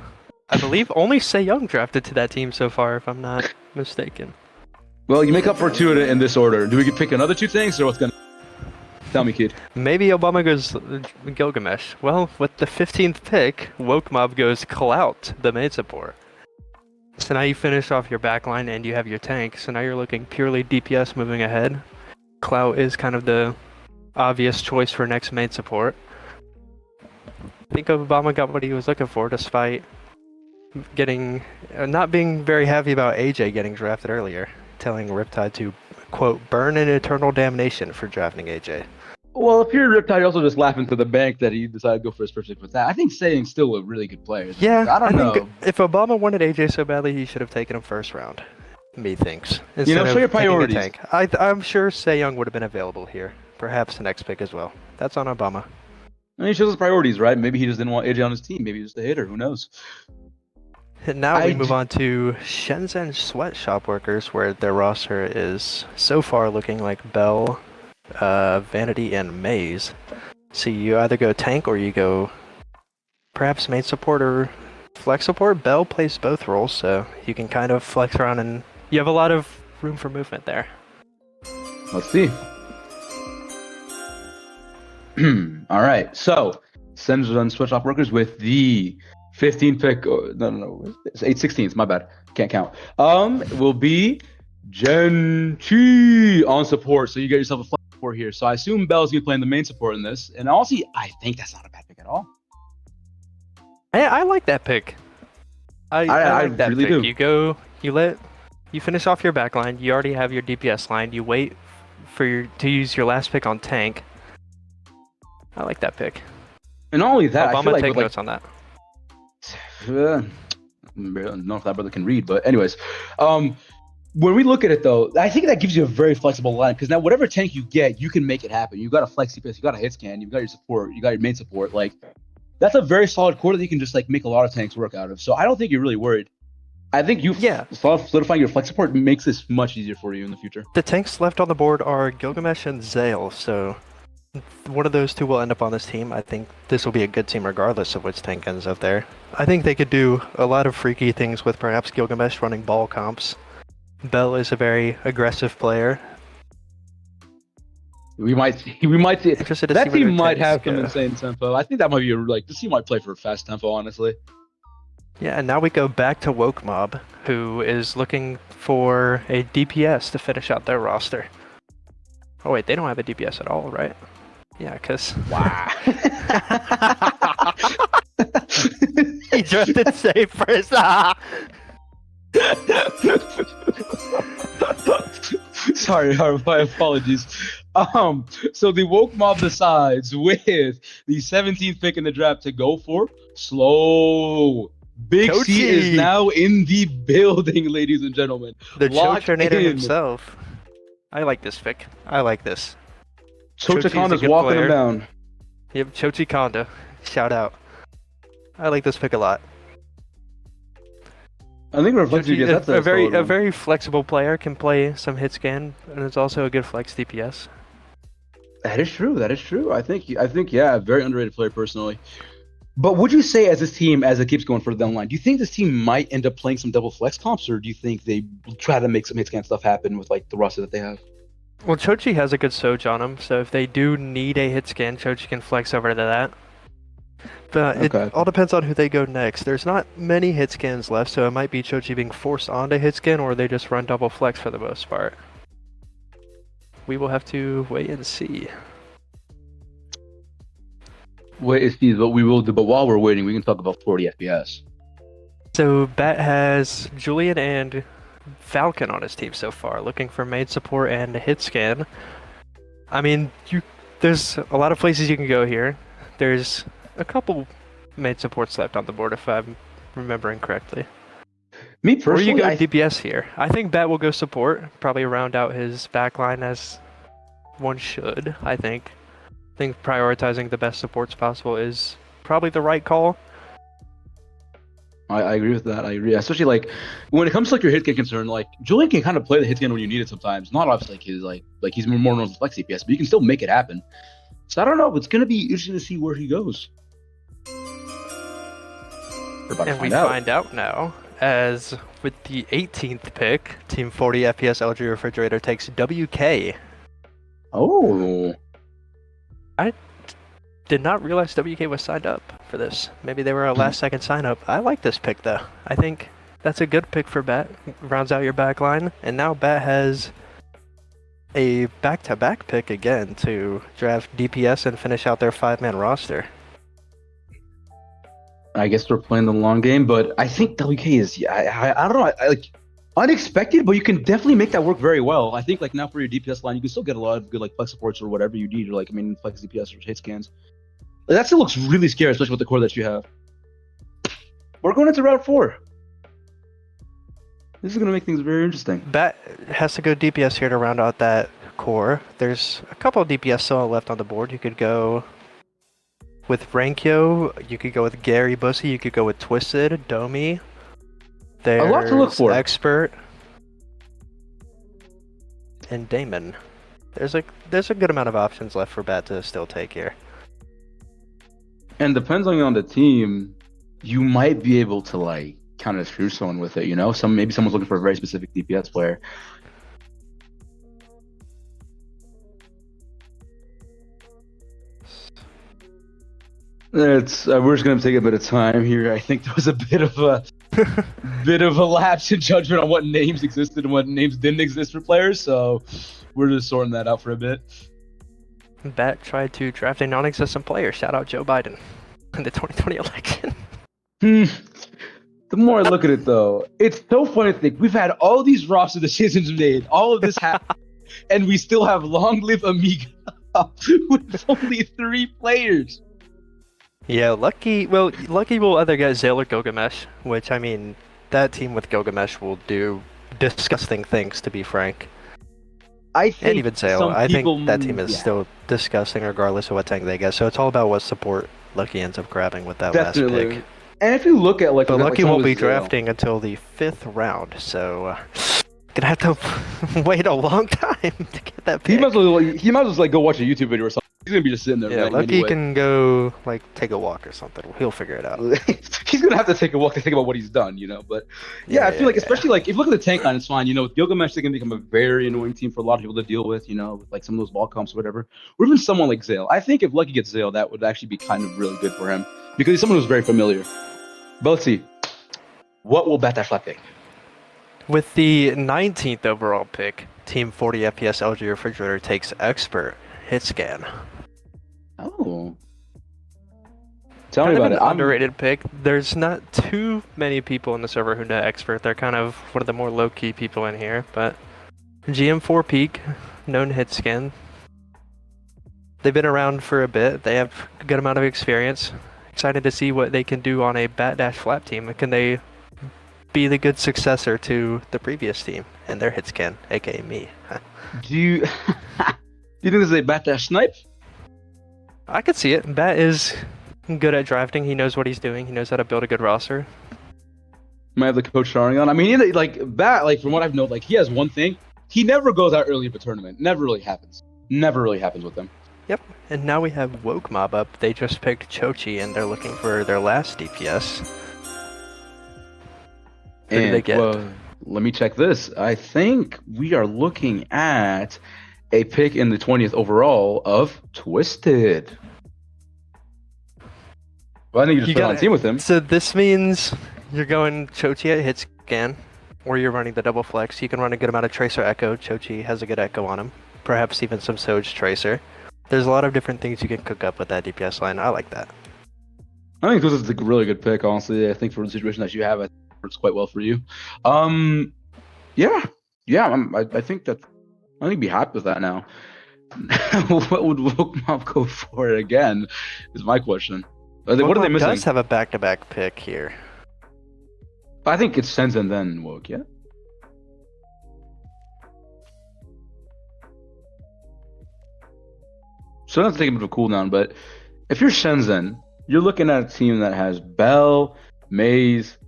I believe, only Say Young drafted to that team so far, if I'm not mistaken. Well, you make up for 2 in this order. Do we pick another 2 things or what's going to... Tell me, kid. Maybe Obama goes Gilgamesh. Well, with the 15th pick, Woke Mob goes Clout, the main support. So now you finish off your backline and you have your tank. So now you're looking purely DPS moving ahead. Clout is kind of the obvious choice for next main support. I think Obama got what he was looking for, despite not being very happy about AJ getting drafted earlier, telling Riptide to, quote, burn in eternal damnation for drafting AJ. Well, if you're Riptide, you also just laughing to the bank that he decided to go for his first pick with that. I think Saying's still a really good player. Yeah, I don't know. Think if Obama wanted AJ so badly, he should have taken him first round. Methinks. Show your priorities. Tank. I'm sure Say Young would have been available here. Perhaps the next pick as well. That's on Obama. And he shows his priorities, right? Maybe he just didn't want AJ on his team. Maybe he's just a hitter. Who knows? And now we move on to Shenzhen Sweatshop Workers, where their roster is so far looking like Bell, Vanity, and Maze. So you either go tank or you go perhaps main support or flex support. Bell plays both roles, so you can kind of flex around and you have a lot of room for movement there. Let's see. All right, so Shenzhen Sweatshop Workers with the 15 pick. No. It's 8/16. My bad. Can't count. Will be Gen Chi on support. So you get yourself a flex support here. So I assume Bell's gonna be playing the main support in this. And honestly, I think that's not a bad pick at all. I like that pick. I like that really pick. do. You finish off your backline. You already have your DPS line. You wait to use your last pick on tank. I like that pick. And not only that, Obama, I feel like take notes on that. I don't know if that brother can read, but anyways, when we look at it though, I think that gives you a very flexible line because now whatever tank you get, you can make it happen. You got a flex DPS, you got a hit scan, you got your support, you got your main support. Like that's a very solid core that you can just like make a lot of tanks work out of. So I don't think you're really worried. I think solidifying your flex support makes this much easier for you in the future. The tanks left on the board are Gilgamesh and Zale, so one of those two will end up on this team. I think this will be a good team regardless of which tank ends up there. I think they could do a lot of freaky things with perhaps Gilgamesh running ball comps. Bell is a very aggressive player. We might see. We might see. Interested to That see where team their might tanks have some go. insane tempo. I think that might be this team might play for a fast tempo, honestly. Yeah, and now we go back to Woke Mob, who is looking for a DPS to finish out their roster. Oh wait, they don't have a DPS at all, right? Yeah, because Wow. he drifted safe first. Ah! Sorry, my apologies. So the woke mob decides with the 17th pick in the draft to go for slow. Big C is Chochi! now in the building, ladies and gentlemen. The Lock Chochinator in. himself. I like this pick. I like this. Chochikonda's good walking player. him down. Yep, Chochi Konda. Shout out. I like this pick a lot. I think Reflexive Chochi, gets that's a very solid one. very flexible player, can play some hit scan, and is also a good flex DPS. That is true. That is true. I think yeah, a very underrated player personally. But would you say as this team, as it keeps going further down the line, do you think this team might end up playing some double flex comps, or do you think they try to make some hit scan stuff happen with like the roster that they have? Well, Chochi has a good Soj on him, so if they do need a hit scan, Chochi can flex over to that. But Okay. it all depends on who they go next. There's not many hit scans left, so it might be Chochi being forced onto hit scan, or they just run double flex for the most part. We will have to wait and see. Wait, it's what we will do. But while we're waiting, we can talk about 40 FPS. So Bat has Julian and Falcon on his team so far, looking for main support and a hit scan. I mean, there's a lot of places you can go here. There's a couple main supports left on the board, if I'm remembering correctly. Me Or personally, you go I DPS here. I think Bat will go support, probably round out his backline as one should, I think. I think prioritizing the best supports possible is probably the right call. I agree with that. I agree, especially like when it comes to like your hit scan concern. Like Julian can kind of play the hit scan when you need it sometimes. Not obviously like his like he's more known as flex DPS, but you can still make it happen. So I don't know. It's gonna be interesting to see where he goes. We're about to And we find out. find out now, as with the 18th pick, Team 40 FPS LG Refrigerator takes WK. Oh, Did not realize WK was signed up for this. Maybe they were a last second sign up. I like this pick though. I think that's a good pick for Bat. Rounds out your back line. And now Bat has a back-to-back pick again to draft DPS and finish out their 5-man roster. I guess we're playing the long game, but I think WK is I don't know. I like unexpected, but you can definitely make that work very well. I think like now for your DPS line, you can still get a lot of good like flex supports or whatever you need, or like flex DPS or hit scans. That still looks really scary, especially with the core that you have. We're going into round 4. This is going to make things very interesting. Bat has to go DPS here to round out that core. There's a couple of DPS still left on the board. You could go with Rankyo, you could go with Gary Bussy, you could go with Twisted, Domi. There's A lot to look for. Expert and Damon. There's a good amount of options left for Bat to still take here. And depending on the team, you might be able to like kind of screw someone with it, you know? Maybe someone's looking for a very specific DPS player. We're just gonna take a bit of time here. I think there was a bit of a lapse in judgment on what names existed and what names didn't exist for players, so we're just sorting that out for a bit. Bat tried to draft a non-existent player. Shout out Joe Biden in the 2020 election. The more I look at it, though, it's so funny to think we've had all these roster decisions made, all of this happen, and we still have Long Live Amiga with only 3 players. Yeah, Lucky will either get Zale or Gilgamesh, which, I mean, that team with Gilgamesh will do disgusting things, to be frank. I think And even Zale. I think that team is still disgusting regardless of what tank they get, so it's all about what support Lucky ends up grabbing with that last pick. And if you look at But Lucky won't be Zale, drafting until the 5th round, so gonna have to wait a long time to get that pick. he might as well like go watch a YouTube video or something. He's gonna be just sitting there. Yeah, ready Lucky anyway. can go like take a walk or something. He'll figure it out. He's gonna have to take a walk to think about what he's done, But yeah, I feel like, especially like if you look at the tank line, it's fine. With Gilgamesh, they're gonna become a very annoying team for a lot of people to deal with. With like some of those ball comps or whatever. Or even someone like Zale. I think if Lucky gets Zale, that would actually be kind of really good for him because he's someone who's very familiar. But let's see, what will Bat Dash Flat pick? With the 19th overall pick, Team 40 FPS LG Refrigerator takes Expert Hit Scan. Oh. Tell Kind me of about an it. underrated pick. There's not too many people in the server who know Expert. They're kind of one of the more low-key people in here, but GM4 Peak, known hit scan. They've been around for a bit. They have a good amount of experience. Excited to see what they can do on a Bat Dash Flap team. Can they be the good successor to the previous team and their hit scan, aka me? Do you do you think this is a Bat Dash snipe? I could see it. Bat is good at drafting. He knows what he's doing. He knows how to build a good roster. Might have the coach starring on. I mean, like Bat, like from what I've known, like he has one thing. He never goes out early of a tournament. Never really happens. Never really happens with him. Yep. And now we have Woke Mob up. They just picked Chochi and they're looking for their last DPS. Who did they get? Well, let me check this. I think we are looking at a pick in the 20th overall of Twisted. Well, I think you just put on team with him. So this means you're going Chochi at hit scan, or you're running the double flex. You can run a good amount of Tracer Echo. Chochi has a good Echo on him. Perhaps even some Soj Tracer. There's a lot of different things you can cook up with that DPS line. I like that. I think this is a really good pick, honestly. I think for the situation that you have, it works quite well for you. Yeah. I think that I think be happy with that now. What would Woke go for it again? Is my question. What are they missing? Does have a back-to-back pick here. I think it's Senzen then Woke, yeah? So that's taking a bit of a cooldown, but if you're Shenzhen, you're looking at a team that has Bell, Maze,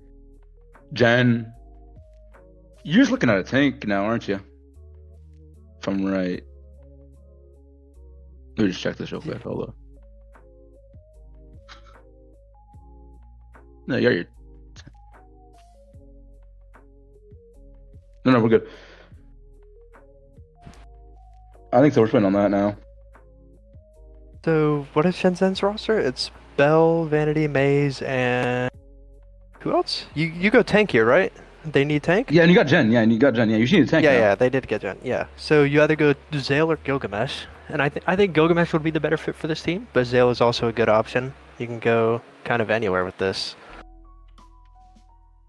Jen. You're just looking at a tank now, aren't you? If I'm right. Let me just check this real quick. Hold up. No, you're. No, we're good. I think so. We're spending on that now. So what is Shenzhen's roster? It's Bell, Vanity, Maze, and who else? You go tank here, right? They need tank? Yeah, and you got Jen. Yeah, you just need a tank. Yeah, they did get Jen. Yeah. So you either go Zale or Gilgamesh. And I think Gilgamesh would be the better fit for this team, but Zale is also a good option. You can go kind of anywhere with this.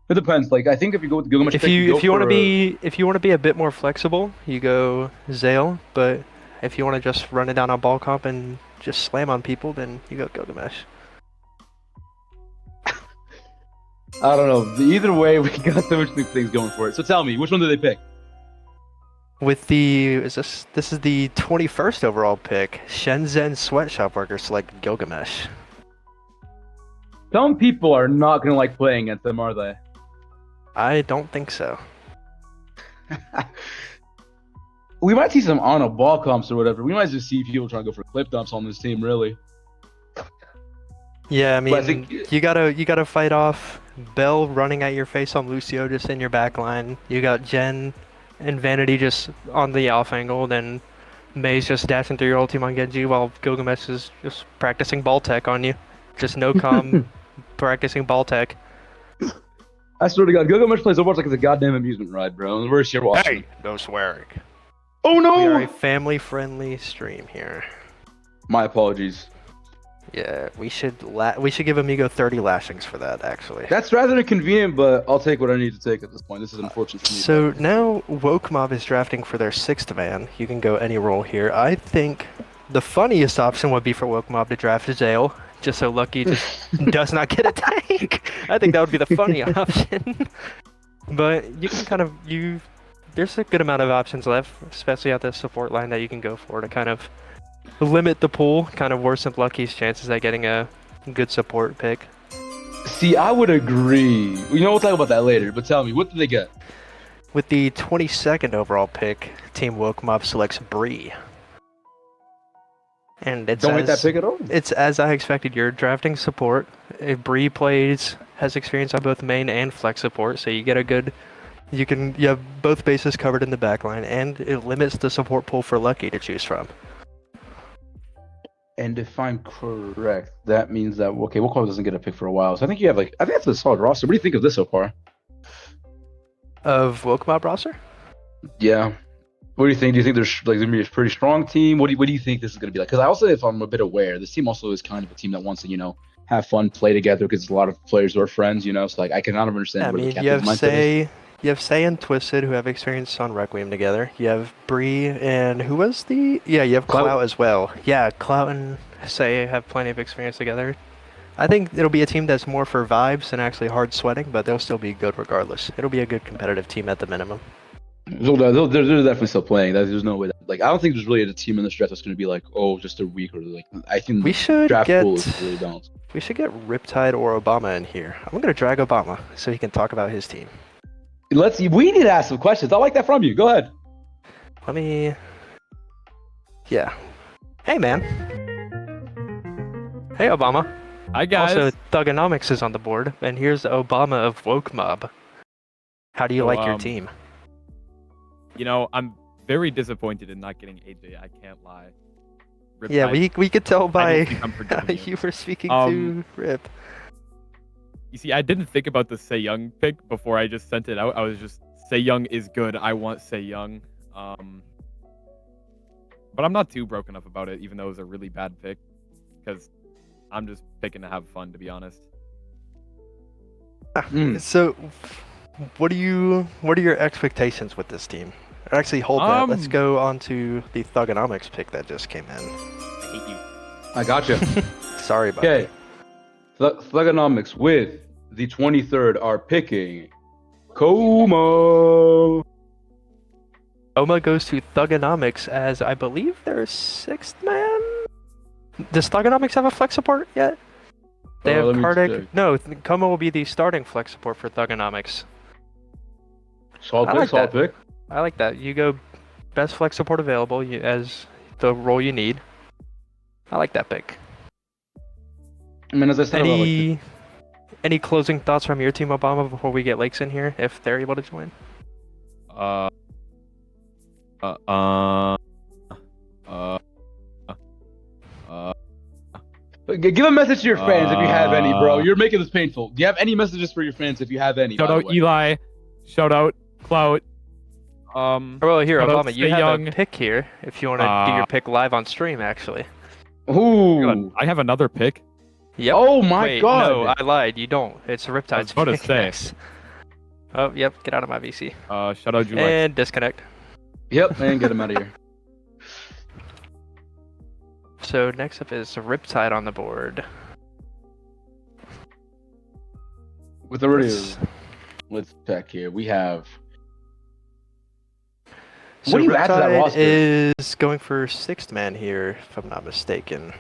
It depends. Like I think if you go with Gilgamesh, If you want to be a bit more flexible, you go Zale. But if you want to just run it down on ball comp and just slam on people, then you go Gilgamesh. I don't know. Either way, we got so much things going for it. So tell me, which one did they pick? With this is the 21st overall pick. Shenzhen Sweatshop Workers select Gilgamesh. Some people are not gonna like playing against them, are they? I don't think so. We might see some on a ball comps or whatever. We might just see people trying to go for clip dumps on this team, really. Yeah, I mean, But I think- you gotta fight off Bell running at your face on Lucio just in your back line. You got Jen and Vanity just on the off angle, then Maze just dashing through your ulti on Genji while Gilgamesh is just practicing ball tech on you. Just no com practicing ball tech. I swear to God, Gilgamesh plays Overwatch like it's a goddamn amusement ride, bro. And we're just here watching. Hey, no swearing. Oh We are no! a family-friendly stream here. My apologies. Yeah, we should give Amigo 30 lashings for that, actually. That's rather inconvenient, but I'll take what I need to take at this point. This is unfortunate for me. So now Woke Mob is drafting for their 6th man. You can go any role here. I think the funniest option would be for Woke Mob to draft Zale, just so Lucky just does not get a tank. I think that would be the funny option. But you can kind of there's a good amount of options left, especially at the support line that you can go for to kind of limit the pool, kind of worsen Lucky's chances at getting a good support pick. See, I would agree. We'll talk about that later, but tell me, what did they get? With the 22nd overall pick, Team Woke Mob selects Bree. And it's Don't hate that as, pick at all. it's as I expected. You're drafting support. Bree has experience on both main and flex support, so you get a good. You have both bases covered in the backline, and it limits the support pool for Lucky to choose from. And if I'm correct, that means that Wokoma doesn't get a pick for a while. So I think you have I think that's a solid roster. What do you think of this so far? Of Wokemob roster? Yeah. What do you think? Do you think there's gonna be a pretty strong team? What do you think this is gonna be like? Because I also, if I'm a bit aware, this team also is kind of a team that wants to have fun, play together, because a lot of players who are friends. So I can kind of understand Yeah, I where the mean, captain's mindset is. You have Say and Twisted who have experience on Requiem together. You have Bree and who was the? Yeah, you have Clout. Clout as well. Yeah, Clout and Say have plenty of experience together. I think it'll be a team that's more for vibes than actually hard sweating, but they'll still be good regardless. It'll be a good competitive team at the minimum. They're definitely still playing. There's no way that I don't think there's really a team in this draft that's going to be just a week or I think We the should draft get pool is really balanced. we should get Riptide or Obama in here. I'm gonna drag Obama so he can talk about his team. We need to ask some questions. I like that from you. Go ahead. Yeah. Hey man. Hey Obama. Hi guys. Also, Thugonomics is on the board, and here's Obama of Woke Mob. How do you like your team? I'm very disappointed in not getting AJ. I can't lie. Yeah, we could tell by I'm forgiving you were speaking to Rip. You see, I didn't think about the Say Young pick before I just sent it out. I was just, Say Young is good. I want Say Young. But I'm not too broken up about it, even though it was a really bad pick. Because I'm just picking to have fun, to be honest. So, what are your expectations with this team? Actually, hold that. Let's go on to the Thugonomics pick that just came in. I hate you. I gotcha. Sorry about Okay. that. Thugonomics with the 23rd are picking Como. Oma goes to Thugonomics as I believe their 6th man. Does Thugonomics have a flex support yet? They have let me Kardik. check. No, Como will be the starting flex support for Thugonomics. Solid I pick, like solid that. pick. I like that. You go best flex support available as the role you need. I like that pick. I mean, as I said, Any closing thoughts from your team, Obama, before we get Lakes in here, if they're able to join? Give a message to your fans if you have any, bro. You're making this painful. Do you have any messages for your fans if you have any? Shout out Eli. Shout out Clout. Well, here, shout out Obama, you Stay have Young. a pick here if you want to do your pick live on stream, actually. Ooh. I have another pick. Yep. Oh my Wait, god. no, I lied. You don't. It's Riptide's I was about to pick say. next. Oh, yep. Get out of my VC. Shout out Julex. And disconnect. Yep, and get him out of here. So next up is Riptide on the board. With the radio, let's check here. We have. So What do you add to that Riptide roster? is going for 6th man here, if I'm not mistaken.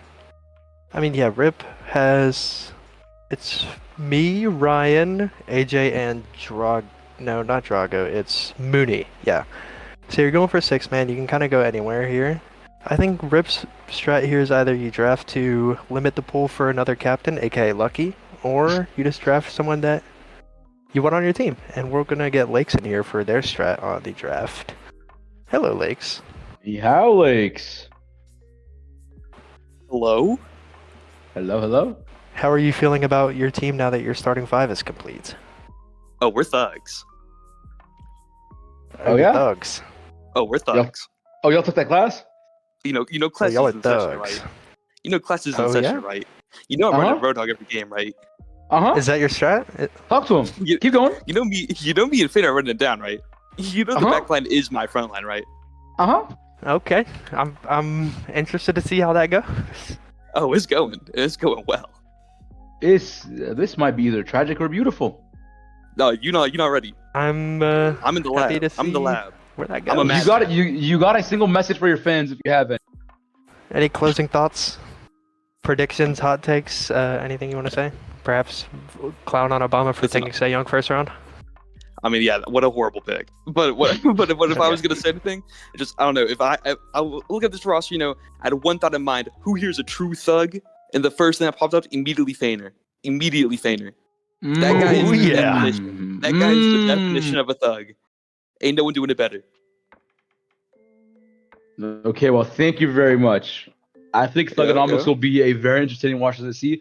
I mean, yeah, Rip has... It's me, Ryan, AJ, and No, not Drago. It's Mooney. Yeah. So you're going for 6th man. You can kind of go anywhere here. I think Rip's strat here is either you draft to limit the pool for another captain, aka Lucky, or you just draft someone that you want on your team. And we're going to get Lakes in here for their strat on the draft. Hello, Lakes. How Lakes? Hello? Hello? How are you feeling about your team now that your starting 5 is complete? Oh, we're thugs. Oh, yeah? Thugs. Oh, we're thugs. Oh, y'all took that class? You know, So class y'all is are in session, thugs. right? You know, class is in Oh, session, yeah? right? You know, I'm running Roadhog every game, right? Uh-huh. Is that your strat? Talk to him. You- Keep going. You know me and Finn are running it down, right? You know the Uh-huh. back line is my front line, right? Uh-huh. Okay. I'm interested to see how that goes. Oh, it's going well. This might be either tragic or beautiful. No, you're not ready. I'm I'm in the happy lab. to I'm in the see lab. where that I'm goes. a man. You got it. You got a single message for your fans if you have it. Any closing thoughts? Predictions, hot takes, anything you want to say? Perhaps clown on Obama for Listen, taking Say Young first round? I mean, yeah, what a horrible pick. But what if I was gonna say anything? I don't know. If I look at this roster, I had one thought in mind: who here's a true thug? And the first thing that popped up, immediately Feiner. That guy is the definition. That guy is the definition of a thug. Ain't no one doing it better. Okay, well, thank you very much. I think Thugonomics will be a very interesting watch to see.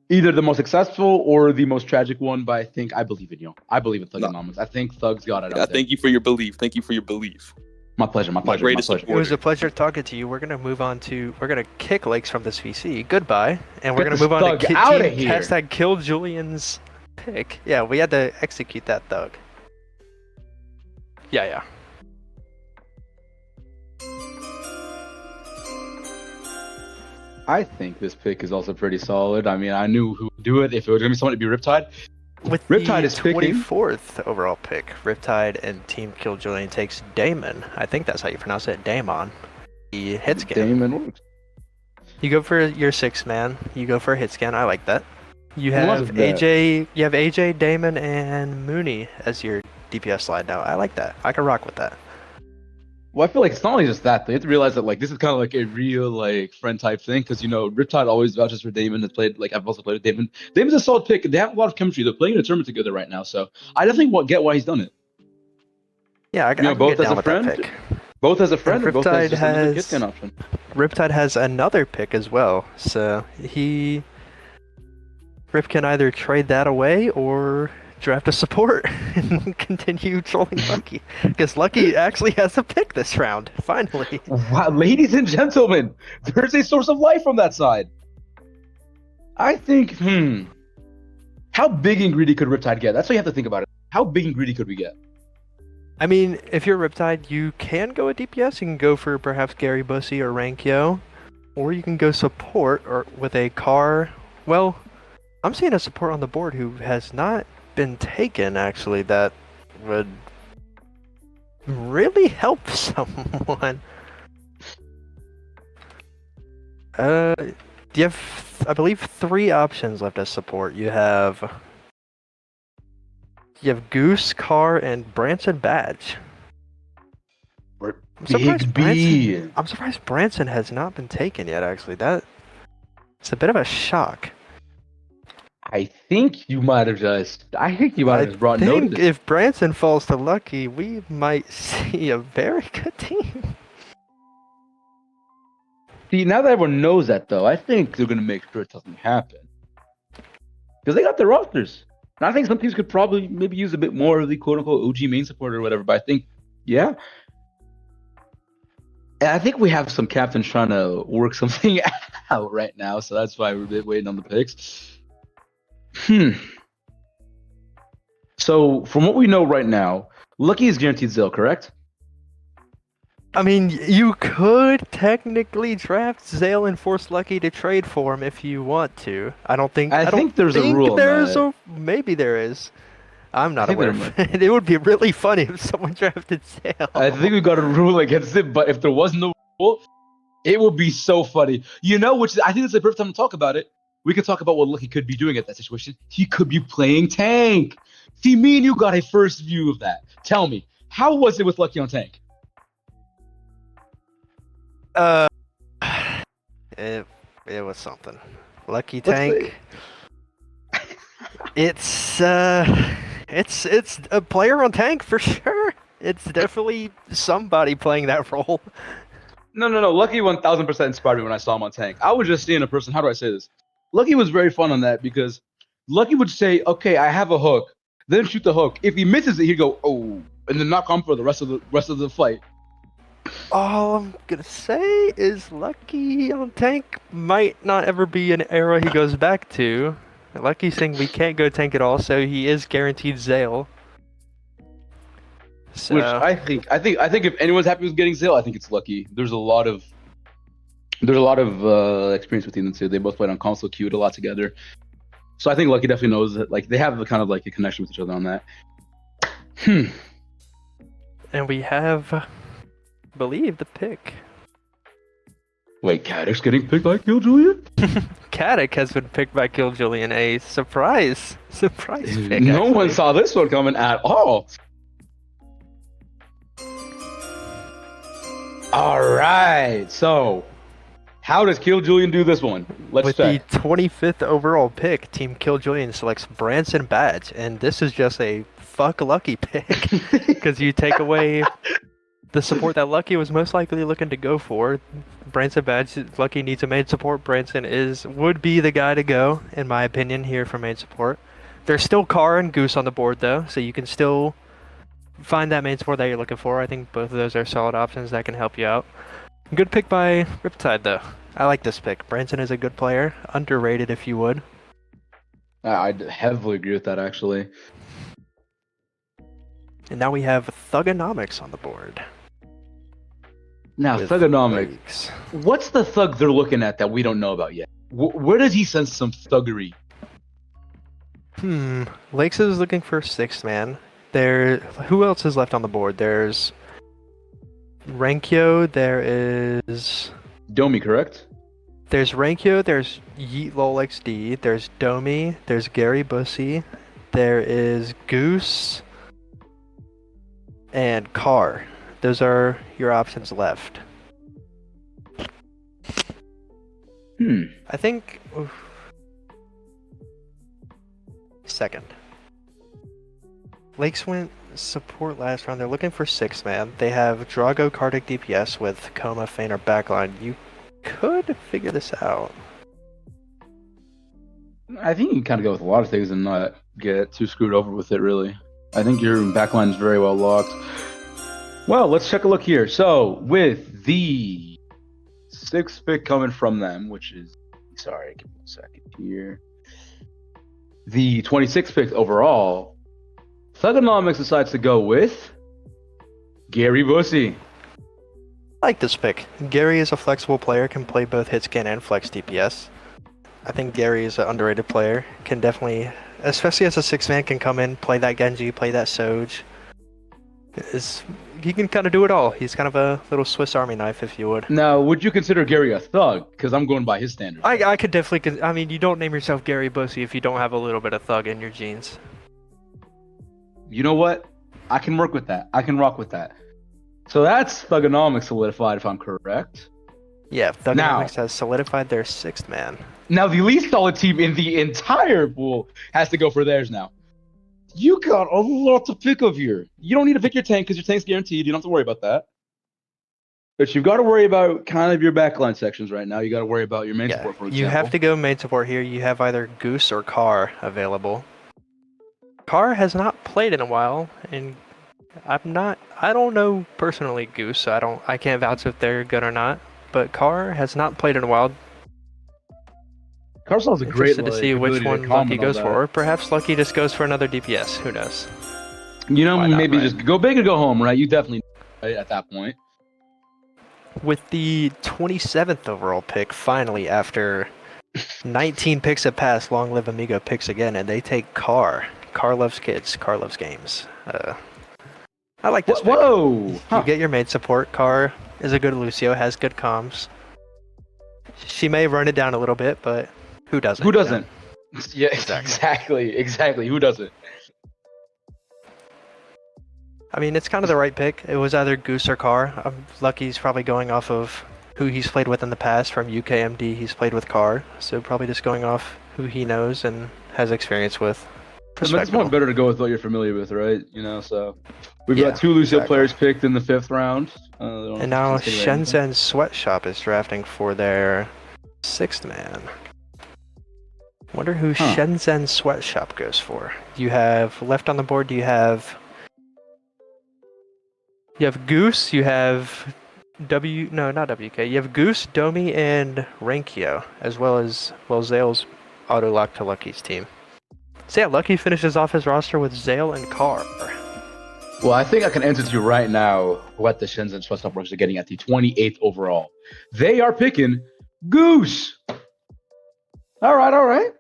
Either the most successful or the most tragic one, but I believe in you. I believe in Thugonomics. I think Thug's got it. Thank you for your belief. My pleasure. Greatest It was a pleasure talking to you. We're gonna move on to kick Lakes from this VC. Goodbye, and we're gonna move on to hashtag kill Julian's pick. Yeah, we had to execute that Thug. Yeah. I think this pick is also pretty solid. I mean, I knew who would do it if it was gonna be someone to be Riptide. With Riptide the is picking 24th overall pick, Riptide and Team Kill Julian takes Damon. I think that's how you pronounce it, Damon. The hit scan. Damon works. You go for your 6-man. You go for a hit scan. I like that. You have AJ. You have AJ, Damon, and Mooney as your DPS slide now. I like that. I can rock with that. Well, I feel like it's not only just that. They have to realize that this is kind of like a real friend type thing because Riptide always vouches for Damon. I've also played with Damon. Damon's a solid pick. They have a lot of chemistry. They're playing in a tournament together right now, so I definitely get why he's done it. Yeah, I can both get as down a with friend. that pick. Both as a friend, or both as just another hit scan option. Riptide has another pick as well, so Rip can either trade that away or draft a support and continue trolling Lucky. Because Lucky actually has a pick this round, finally. Wow, ladies and gentlemen, there's a source of life from that side. I think, how big and greedy could Riptide get? That's what you have to think about it. How big and greedy could we get? I mean, if you're Riptide, you can go a DPS. You can go for perhaps Gary Bussy or Rankyo. Or you can go support or with a car. Well, I'm seeing a support on the board who has not been taken, actually, that would really help someone. You have, I believe, 3 options left as support. You have Goose, Carr, and Branson Badge. I'm surprised Branson has not been taken yet, actually. It's a bit of a shock. I think you might have just brought notice. If Branson falls to Lucky, we might see a very good team. See, now that everyone knows that, though, I think they're going to make sure it doesn't happen. Because they got their rosters. And I think some teams could probably maybe use a bit more of the quote-unquote OG main support or whatever. But I think, yeah. And I think we have some captains trying to work something out right now. So that's why we're a bit waiting on the picks. So, from what we know right now, Lucky is guaranteed Zell, correct? I mean, you could technically draft Zale and force Lucky to trade for him if you want to. I think there's a rule. Maybe there is. I'm not aware of it. It would be really funny if someone drafted Zale. I think we got a rule against it, but if there was no rule, it would be so funny. I think it's the perfect time to talk about it. We could talk about what Lucky could be doing at that situation. He could be playing tank. See, me and you got a first view of that. Tell me, how was it with Lucky on tank? It was something. Lucky tank. It's a player on tank for sure. It's definitely somebody playing that role. No. Lucky 1000% inspired me when I saw him on tank. I was just seeing a person. How do I say this? Lucky was very fun on that because Lucky would say, "Okay, I have a hook," then shoot the hook. If he misses it, he'd go, "Oh," and then not come for the rest of the fight. All I'm gonna say is Lucky on tank might not ever be an era he goes back to. Lucky's saying we can't go tank at all, so he is guaranteed Zale. So, which I think if anyone's happy with getting Zale, I think it's Lucky. There's a lot of experience between the two. They both played on console queued a lot together, so I think Lucky definitely knows that. They have a kind of a connection with each other on that. And we have, I believe, the pick. Wait, Caddick's getting picked by Kill Julian? Caddick has been picked by Kill Julian. A surprise pick. No one actually. saw this one coming at all. All right, so how does Kill Julian do this one? Let's With check. the 25th overall pick, Team Kill Julian selects Branson Badge, and this is just a fuck Lucky pick because you take away the support that Lucky was most likely looking to go for. Branson Badge, Lucky needs a main support. Branson would be the guy to go, in my opinion, here for main support. There's still Car and Goose on the board though, so you can still find that main support that you're looking for. I think both of those are solid options that can help you out. Good pick by Riptide though. I like this pick. Branson is a good player, underrated if you would. I heavily agree with that, actually. And now we have Thugonomics on the board. Now, with Thugonomics. Lakes. What's the thug they're looking at that we don't know about yet? Where does he sense some thuggery? Lakes is looking for 6th man. Who else is left on the board? There's Rankyo, there's Domi, correct? Rankyo, there's Yeet Lol XD, there's Domi, there's Gary Bussy, there is Goose, and Car. Those are your options left. I think... Second. Lakes went support last round. They're looking for 6th man. They have Drago Kardik DPS with Coma, Feign, or backline. You could figure this out. I think you can kind of go with a lot of things and not get too screwed over with it, really. I think your backline is very well locked. Well, let's take a look here. So, with the 6th pick coming from them, which is... Sorry, give me a second here. The 26th pick overall, Thugonomics decides to go with Gary Bussy. I like this pick. Gary is a flexible player, can play both hit scan and flex DPS. I think Gary is an underrated player. Can definitely, especially as a 6th man, can come in, play that Genji, play that Soj. He can kind of do it all. He's kind of a little Swiss Army knife, if you would. Now, would you consider Gary a thug? Because I'm going by his standards. I could definitely. I mean, you don't name yourself Gary Bussy if you don't have a little bit of thug in your genes. You know what? I can work with that. I can rock with that. So that's Thugonomics solidified, if I'm correct. Yeah, Thugonomics has solidified their 6th man. Now, the least solid team in the entire pool has to go for theirs now. You got a lot to pick of here. You don't need to pick your tank because your tank's guaranteed. You don't have to worry about that. But you've got to worry about kind of your backline sections right now. You got to worry about your main support, for example. You have to go main support here. You have either Goose or Car available. Car has not played in a while, and I don't know personally Goose, so I can't vouch if they're good or not. But Car has not played in a while. Carson's a great Interested to see which one Lucky goes for, or perhaps Lucky just goes for another DPS. Who knows? You know, Why not, maybe right? just go big or go home, right? You definitely right at that point. With the 27th overall pick, finally, after 19 picks have passed, Long Live Amigo picks again, and they take Car. Car loves kids. Car loves games. I like this pick. Whoa! You get your main support. Car is a good Lucio, has good comms. She may run it down a little bit, but who doesn't? Who you know? doesn't? Yeah, exactly. Who doesn't? I mean, it's kind of the right pick. It was either Goose or Car. Lucky's probably going off of who he's played with in the past. From UKMD, he's played with Car, so probably just going off who he knows and has experience with. It's more better to go with what you're familiar with, right? You know, so we've Yeah, got 2 Lucio exactly. players picked in the 5th round. And now Shenzhen Sweatshop is drafting for their 6th man. Wonder who Shenzhen Sweatshop goes for. You have left on the board. You have Goose. You have not WK. You have Goose, Domi, and Rankyo, as well as Zale's auto lock to Lucky's team. So yeah, Lucky finishes off his roster with Zale and Car. Well, I think I can answer to you right now what the Shenzhen Sweatshop are getting at the 28th overall. They are picking Goose. All right.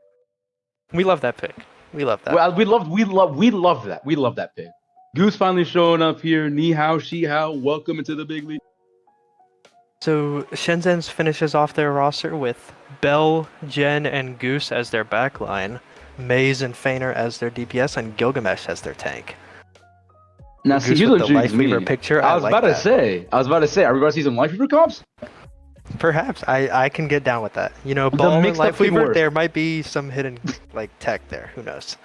We love that pick. We love that. Well, we love that. We love that pick. Goose finally showing up here. Ni hao, shi hao. Welcome into the big league. So Shenzhen's finishes off their roster with Bell, Jen, and Goose as their backline, Maze and Feiner as their DPS, and Gilgamesh as their tank. Now, see, Goose here's with what the Life intrigues Weaver me. picture. I was like about to that. say, are we going to see some Life Weaver comps? Perhaps I can get down with that. You know, The Ball and mixed up could Lifeweaver, work. there might be some hidden like tech there. Who knows?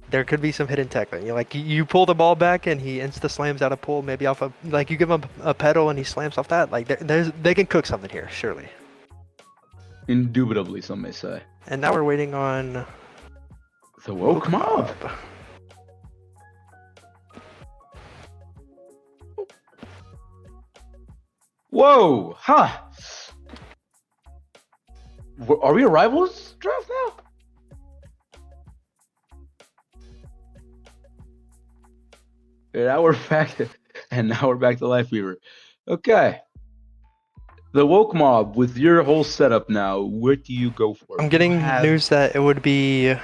There could be some hidden tech there. You know, like you pull the ball back and he insta slams out a pull, maybe off a like you give him a pedal and he slams off that. Like they can cook something here, surely. Indubitably, some may say. And now we're waiting on The woke mob. Whoa, huh? Are we a rivals draft now? And now we're back to Life Weaver. Okay. The woke mob, with your whole setup now, what do you go for? I'm getting You have- news that it would be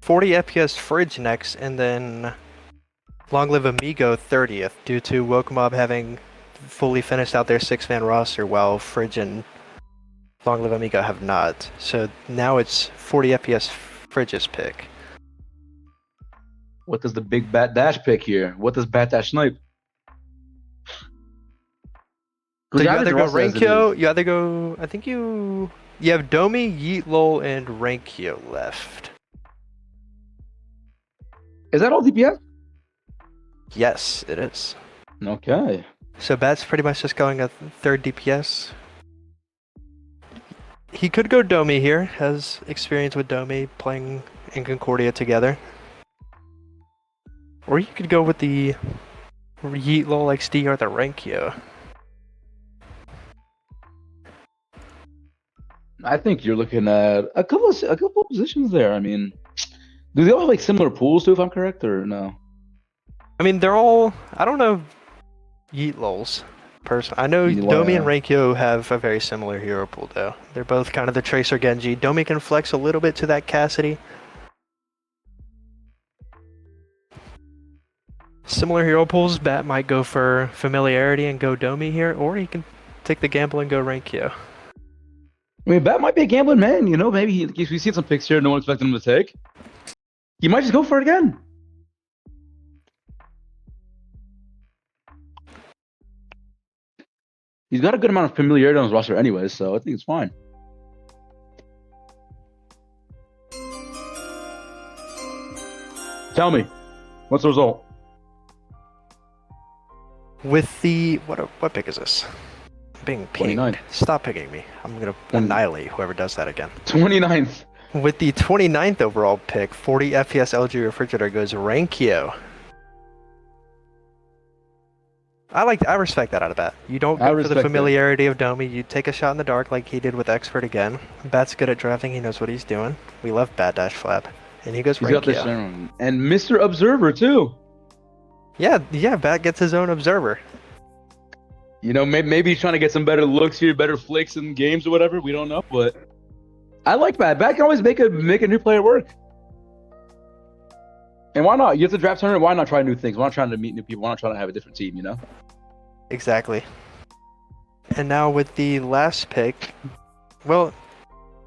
40 FPS Fridge next, and then Long Live Amigo 30th, due to Woke Mob having fully finished out their 6-man roster, while Fridge and Long Live Amigo have not. So now it's 40 FPS Fridge's pick. What does the big Bat Dash pick here? What does Bat Dash snipe? So you Regardless either of go roster as it Rankyo, is. you either go, I think you have Domi, Yeetlol, and Rankyo left. Is that all DPS? Yes, it is. Okay. So Bat's pretty much just going a third DPS. He could go Domi here, has experience with Domi playing in Concordia together. Or you could go with the Yeetlol XD or the Rankyo. I think you're looking at a couple of positions there. I mean, do they all have like similar pools too, if I'm correct, or no? I mean, they're all, I don't know Yeetlol's person. I know Yeah. Domi and Rankyo have a very similar hero pool though. They're both kind of the Tracer Genji. Domi can flex a little bit to that Cassidy. Similar hero pools, Bat might go for familiarity and go Domi here, or he can take the gamble and go Rankyo. I mean, Bat might be a gambling man. You know, maybe we see some picks here no one expected him to take. He might just go for it again. He's got a good amount of familiarity on his roster anyways, so I think it's fine. Tell me, what's the result? With the what pick is this? I'm being pinged. 29. Stop picking me. I'm gonna annihilate whoever does that again. 29th. With the 29th overall pick, 40 FPS LG Refrigerator goes Rankyo. I respect that out of Bat. You don't I go for the respect that. familiarity of Domi. You take a shot in the dark like he did with Expert again. Bat's good at drafting. He knows what he's doing. We love Bat Dash Flap. And he goes He's got this Rankyo. down. And Mr. Observer too. Yeah, Bat gets his own observer. You know, maybe he's trying to get some better looks here, better flicks in games or whatever. We don't know, but I like Bat. Bat can always make a new player work. And why not? You have to draft tournament. Why not try new things? Why not trying to meet new people? Why not trying to have a different team? You know. Exactly. And now with the last pick, well,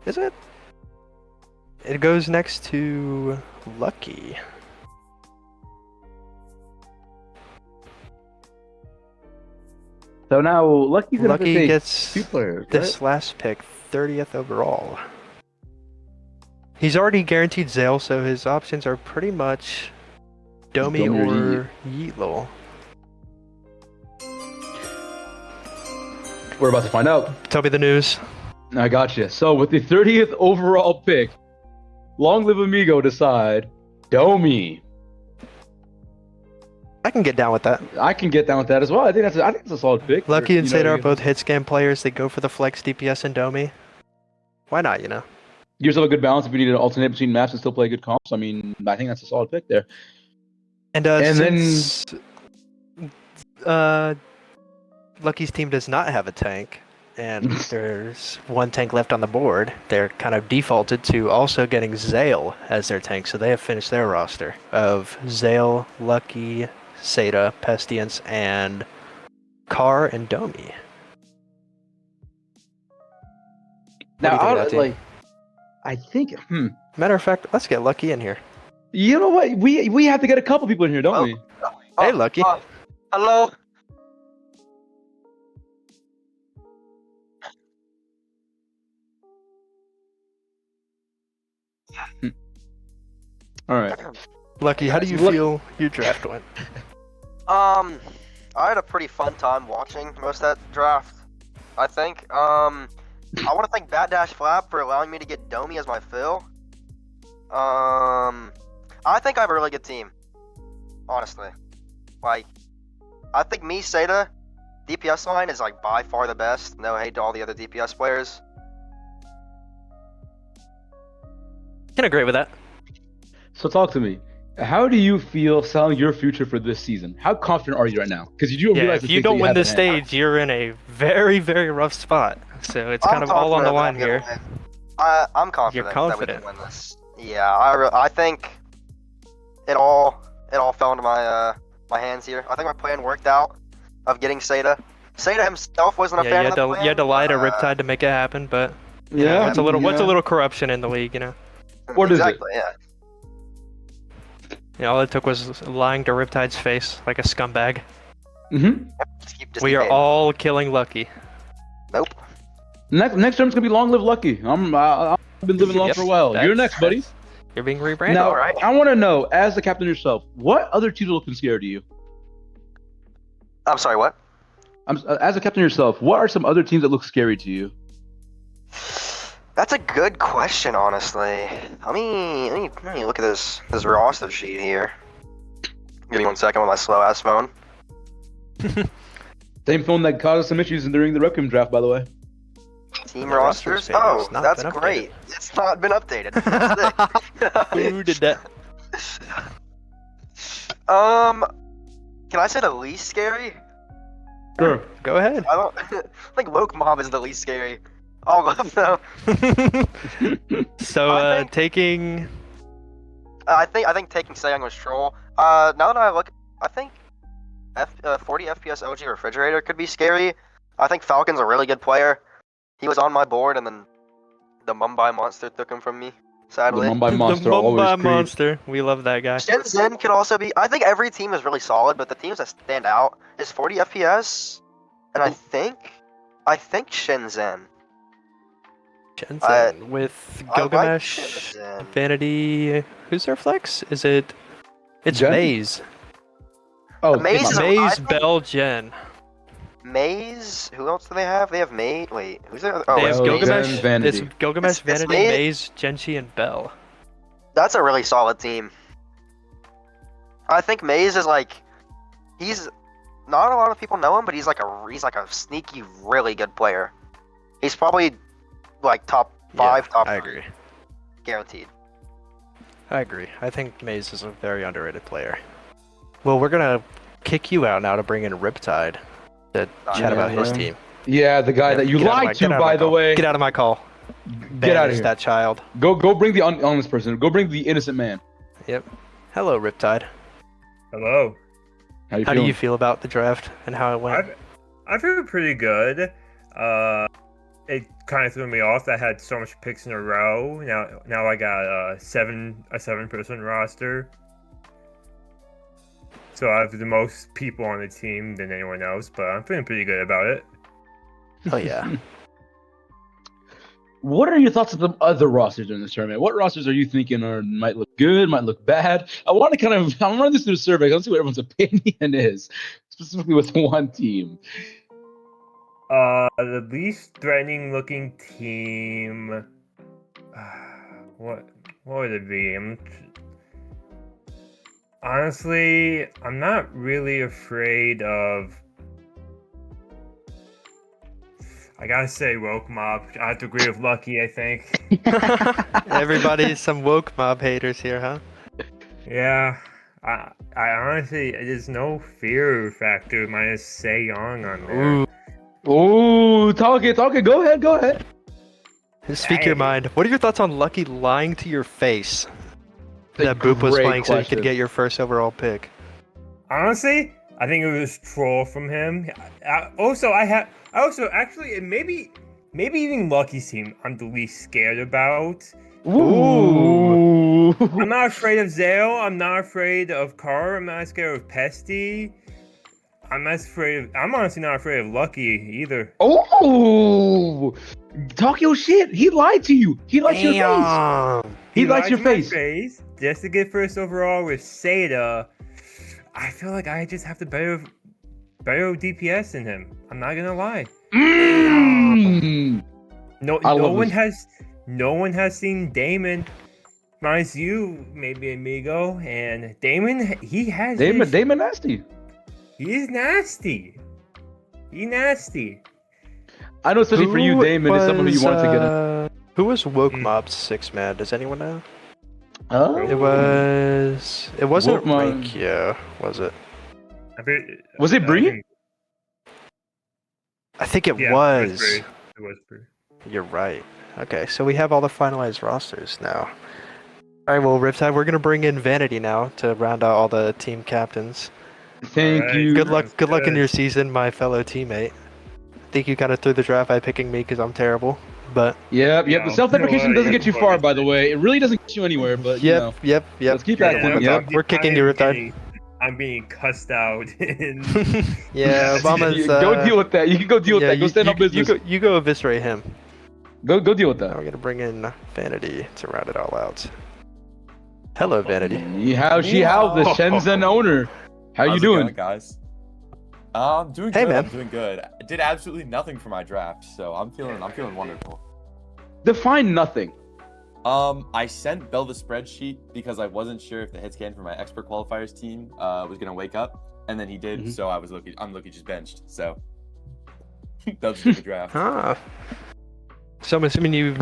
is it? It goes next to Lucky. So now Lucky's gonna have to Lucky take gets two players. this last pick, 30th overall. He's already guaranteed Zale, so his options are pretty much Domi Domi or or Yeetlol. We're about to find out. Tell me the news. I got you. So with the 30th overall pick, Long Live Amigo decide Domi. I can get down with that. I can get down with that as well. I think that's a solid pick. Lucky and You know, Seda are you both hit scan players. They go for the flex DPS and Domi. Why not, you know? Give yourself a good balance if you need to alternate between maps and still play good comps. I mean, I think that's a solid pick there. And since Lucky's team does not have a tank, and there's one tank left on the board, they're kind of defaulted to also getting Zale as their tank, so they have finished their roster of Zale, Lucky, Seda, Pestience, and Carr and Domi. do you think of that team? like, I think. Matter of fact, let's get Lucky in here. You know what? We have to get a couple people in here, don't we? Hey, Lucky. Hello. All right. Lucky, how do you feel your draft went? I had a pretty fun time watching most of that draft. I think. I want to thank Bat Dash Flap for allowing me to get Domi as my fill. I think I have a really good team. Honestly, like, I think me, Seda, DPS line is like by far the best. No hate to all the other DPS players. Can agree with that. So talk to me. How do you feel selling your future for this season? How confident are you right now? Because you do Yeah, realize if you don't win this stage, you're in a very, very rough spot. So it's kind of all on the line here. I'm confident, You're confident. that we can win this. Yeah, I think it all fell into my my hands here. I think my plan worked out of getting Seda. Seda himself wasn't a fan of the plan. You had to lie to Riptide to make it happen, but you know, Yeah. what's a little corruption in the league, you know? What is it? Exactly, yeah. Yeah, all it took was lying to Riptide's face like a scumbag. Mm-hmm. Just We keep are it. all killing Lucky. Nope. Next term's gonna be Long Live Lucky. I've been living long Yep, for a while. You're next, buddy. You're being rebranded. Now, Alright. I want to know, as the captain yourself, what other teams are looking scary to you? I'm sorry, what? As a captain yourself, what are some other teams that look scary to you? That's a good question, honestly. Let me look at this roster sheet here. Give me 1 second with my slow ass phone. Same phone that caused us some issues during the Requiem draft, by the way. Team The roster's rosters? page Oh, has not that's been great. It's not been updated. Sick. Who did that? Can I say the least scary? Sure. Go ahead. I don't I think Woke Mob is the least scary. All of them though. So, I think- taking... I think taking Sayang was troll. Now that I look, I think 40 FPS OG Refrigerator could be scary. I think Falcon's a really good player. He was on my board, and then the Mumbai Monster took him from me. The Sadly, Mumbai Monster the always Mumbai creeps. Monster. We love that guy. Shenzhen could also be. I think every team is really solid, but the teams that stand out is 40 FPS, and I think Shenzhen. Shenzhen with I like Gilgamesh, Shenzhen. Vanity. Who's their flex? Is it? It's Jen? Maze. Oh, Maze come is on. a- I Maze, think- Bell, Jen. Maze. Who else do they have? They have Maze. Wait, who's there? Oh, They it's have Bell, Maze. Jen, Gilgamesh. Vanity. It's Gilgamesh, It's Vanity, Maze. Maze, Genshi, and Bell. That's a really solid team. I think Maze is like, he's not a lot of people know him, but he's like a sneaky, really good player. He's probably like top 5, top I 3, agree. guaranteed. I agree. I think Maze is a very underrated player. Well, we're gonna kick you out now to bring in Riptide to chat about his Yeah. team. Yeah, the guy that you Get out of my- lied to, get out of my by the call. way. Get out of my call. Get out of Banish here. that child. Go bring the honest person. Go bring the innocent man. Yep. Hello, Riptide. Hello. How you How feeling? do you feel about the draft and how it went? I feel pretty good. It kind of threw me off that I had so much picks in a row. Now I got a 7-person roster. So I have the most people on the team than anyone else, but I'm feeling pretty good about it. Oh yeah. What are your thoughts of the other rosters in this tournament? What rosters are you thinking might look good, might look bad? I want to I'm running this through a survey. Let's see what everyone's opinion is, specifically with one team. The least threatening looking team. What would it be? Honestly, I'm not really afraid of. I gotta say, Woke Mob. I have to agree with Lucky, I think. Everybody's some woke mob haters here, huh? Yeah, I honestly, there's no fear factor minus Say Young on there. Ooh. Ooh, talk it. Go ahead. Speak your Hey. mind. What are your thoughts on Lucky lying to your face that Boop was Great playing so he question. could get your first overall pick? Honestly, I think it was troll from him. Maybe maybe even Lucky's team, I'm the least scared about. Ooh. I'm not afraid of Zale. I'm not afraid of Carr. I'm not scared of Pesty. I'm honestly not afraid of Lucky either. Oh, talk your shit. He lied to you. He likes your face. Damn. He likes lied your to my face. just to get first overall with Seda. I feel like I just have to better DPS than him. I'm not gonna lie. Mm. No I love one has seen Damon. Minus you, maybe Amigo, and Damon. Damon nasty. He's nasty. He's nasty. I know, especially for you, Damon is someone who you wanted to get in. Who was Woke Mob's 6-man? Does anyone know? Oh. It wasn't Woke Mob. Raikya, was it? Was it Bree? I think it Yeah, was. It was Bree. You're right. Okay, so we have all the finalized rosters now. Alright, well, Riptide, we're gonna bring in Vanity now to round out all the team captains. Thank Alright. you. Good luck in Good. your season, my fellow teammate. I think you kind of threw the draft by picking me because I'm terrible, but Yep. The No, self-deprecation no, doesn't yeah, get you far, by the way. It really doesn't get you anywhere, but you know. yep. Let's keep that one. Yeah, Yep. we're kicking you, Riptide. I'm being cussed out. Yeah, Obama's. Go deal with that. You can go deal with that. Go stand on business. You go eviscerate him. Go deal with Now that. we're gonna bring in Vanity to round it all out. Hello, Vanity. How the Shenzhen owner. How you How's it doing? going, guys? I'm doing Hey, good. man. I'm doing good. I did absolutely nothing for my draft, so I'm feeling wonderful. Define nothing. I sent Bell the spreadsheet because I wasn't sure if the hit scan for my expert qualifiers team was gonna wake up, and then he did. Mhm. So I'm lucky just benched. So that was a good draft. Ah. So I'm assuming you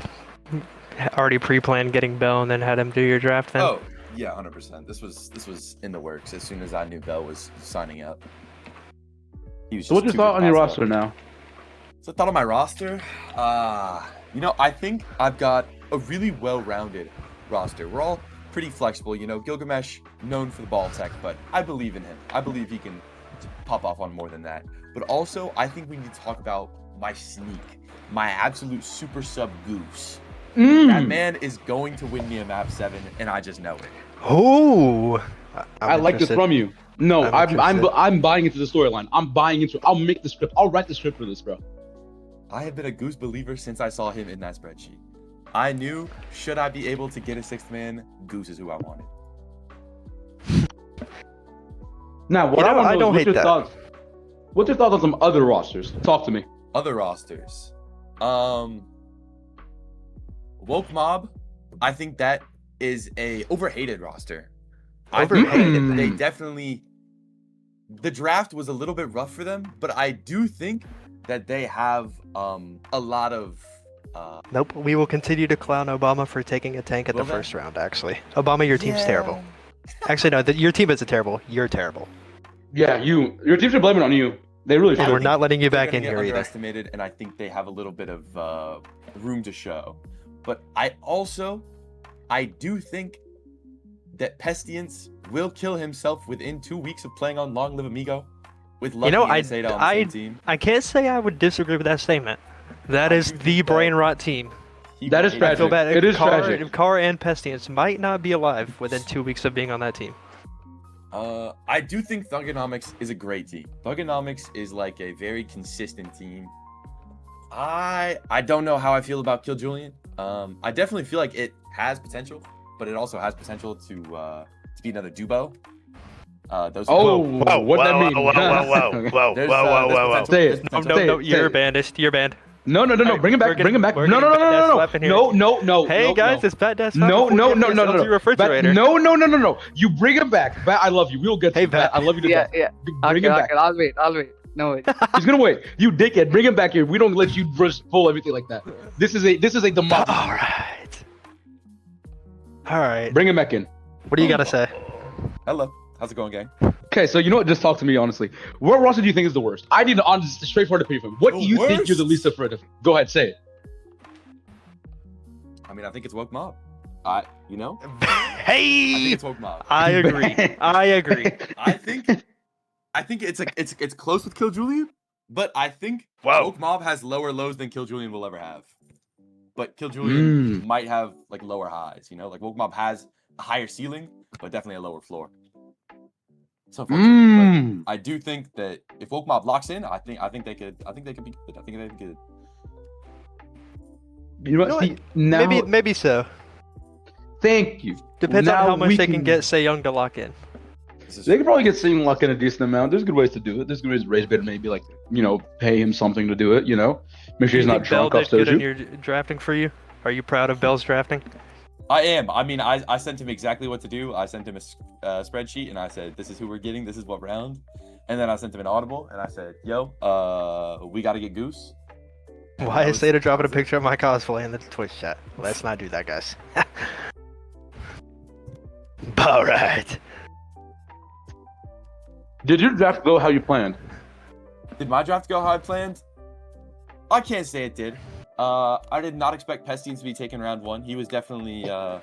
already pre-planned getting Bell and then had him do your draft then? Oh yeah, 100%. This was in the works as soon as I knew Bell was signing up. He was So what's your just too thought good on to your pass up. roster now? So thought on my roster, I think I've got a really well-rounded roster. We're all pretty flexible. Gilgamesh, known for the ball tech, but I believe in him. I believe he can pop off on more than that. But also, I think we need to talk about my sneak, my absolute super sub Goose. That man is going to win me a map 7, and I just know it. Oh, I like this from you. No, I'm I'm buying into the storyline. I'm buying into it. I'll make the script. I'll write the script for this, bro. I have been a Goose believer since I saw him in that spreadsheet. I knew, should I be able to get a 6th man, Goose is who I wanted. Now, what I want to know is hate that. what's your thoughts on some other rosters? Talk to me. Other rosters. Woke Mob, I think that is a overhated roster. I think Overhated? they definitely... The draft was a little bit rough for them, but I do think that they have a lot of... Nope, we will continue to clown Obama for taking a tank at Will the they? first round, actually. Obama, your team's Yeah. terrible. Actually, no, your team isn't terrible. You're terrible. Yeah, your team should blame it on you. They really And should. we're not letting you They're back gonna in get here either. underestimated, and I think they have a little bit of room to show. But I do think that Pestience will kill himself within 2 weeks of playing on Long Live Amigo with Lucky know, and Seda on the same team. I can't say I would disagree with that statement. That I is do the think that- brain rot team. That is He- I tragic. feel bad. It is tragic. Carr and Pestience might not be alive within 2 weeks of being on that team. I do think Thugonomics is a great team. Thugonomics is like a very consistent team. I don't know how I feel about Kill Julian. I definitely feel like it has potential, but it also has potential to be another Dubo. Those Oh, Whoa, what that mean? There's potential- Say there's it. potential. No, Say you're it. banned. You're banned. No, bring him back. Bring him back. we're No, getting Bad Dash Slap in here. no. Hey no, guys, no. it's Bad Dash. No. Refrigerator. No. You bring him back. Bat, I love you. We'll get to Hey, you. Bat, Bat. I love you to death. Yeah. Bring him back. I'll wait. No, wait. He's gonna wait. You dickhead. Bring him back here. We don't let you just pull everything like that. This is a democracy. All right. Bring him back in. What do you gotta say? Hello. How's it going, gang? Okay, so you know what? Just talk to me honestly. What roster do you think is the worst? I need an honest, straightforward opinion from him. What The do you think you're the worst? least afraid of? Go ahead, say it. I mean, I think it's Woke Mob. I think Hey, it's Woke Mob. I agree. I agree. I think it's close with Kill Julian, But I think Whoa. Woke Mob has lower lows than Kill Julian will ever have. But Kill Julian might have like lower highs, you know? Like Woke Mob has a higher ceiling, but definitely a lower floor. So unfortunate. But I do think that if Woke Mob locks in, I think they could be good. I think they'd be good. You know what? See, now, Maybe so. Thank you. Depends on Now how much we they can get Say Young to lock in. They could probably get Sing Luck in a decent amount. There's good ways to do it. There's good ways to raise bid, maybe like pay him something to do it. Make sure he's not Bell drunk off did good in soju. your drafting for you. Are you proud of Bell's drafting? I am. I mean, I sent him exactly what to do. I sent him a spreadsheet, and I said, "This is who we're getting. This is what round." And then I sent him an audible, and I said, "Yo, we got to get Goose." And Why that is Seda dropping a that was it. picture of my cosplay in the Twitch chat? Let's not do that, guys. Alright. Did your draft go how you planned? Did my draft go how I planned? I can't say it did. I did not expect Pestines to be taken round 1. He was definitely or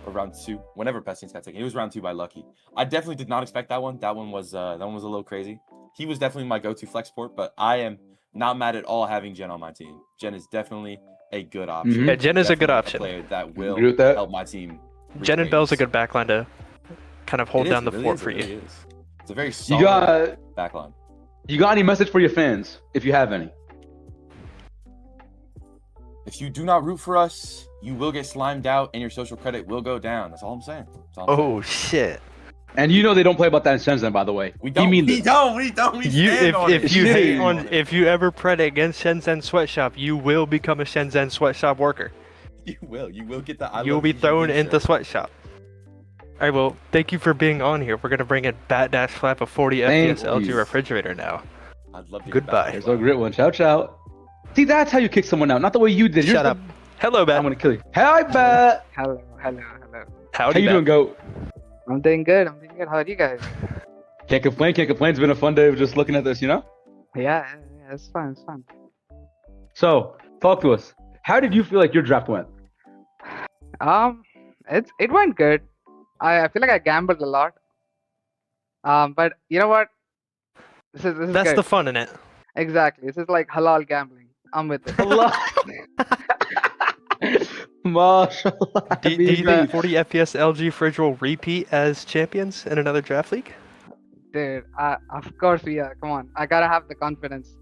round 2. Whenever Pestines got taken, he was round 2 by Lucky. I definitely did not expect that one. That one was a little crazy. He was definitely my go-to flex port, but I am not mad at all having Jen on my team. Jen is definitely a good option. Mhm. Yeah, Jen is a good Definitely option. player that will Agree with that? help my team. Jen and reach Bell's a greatness. good backline to kind of hold It is, down the it really fort is, for it you. really is. It's a very You solid got backline. any message for your fans, if you have any? If you do not root for us, you will get slimed out and your social credit will go down. That's all I'm saying. That's all I'm saying. Oh shit! And they don't play about that in Shenzhen, by the way. We don't. mean We this. don't. We don't. We You, stand on it. if you We hate stand on, it. if you ever pred against Shenzhen Sweatshop, you will become a Shenzhen Sweatshop worker. You will. You will get the. I You'll love be GGB thrown into shirt. Sweatshop. Alright, well, thank you for being on here. We're gonna bring in Bat Dash Flap a 40 Thank FPS LG you. refrigerator now. I'd love to. Goodbye. There's a great one. Shout out. See, that's how you kick someone out, not the way you did. Shut up. Hello, Bat. I'm gonna kill you. Hi, Bat. Hello. Howdy, How you Bat. doing, Goat? I'm doing good. How are you guys? Can't complain. It's been a fun day of just looking at this, Yeah, it's fun. So, talk to us. How did you feel like your draft went? It went good. I feel like I gambled a lot. But you know what? This is That's good. the fun in it. Exactly. This is like halal gambling. I'm with it. MashaAllah. Do you think 40 FPS LG Fridge will repeat as champions in another draft league? Dude, of course we are. Come on. I gotta have the confidence.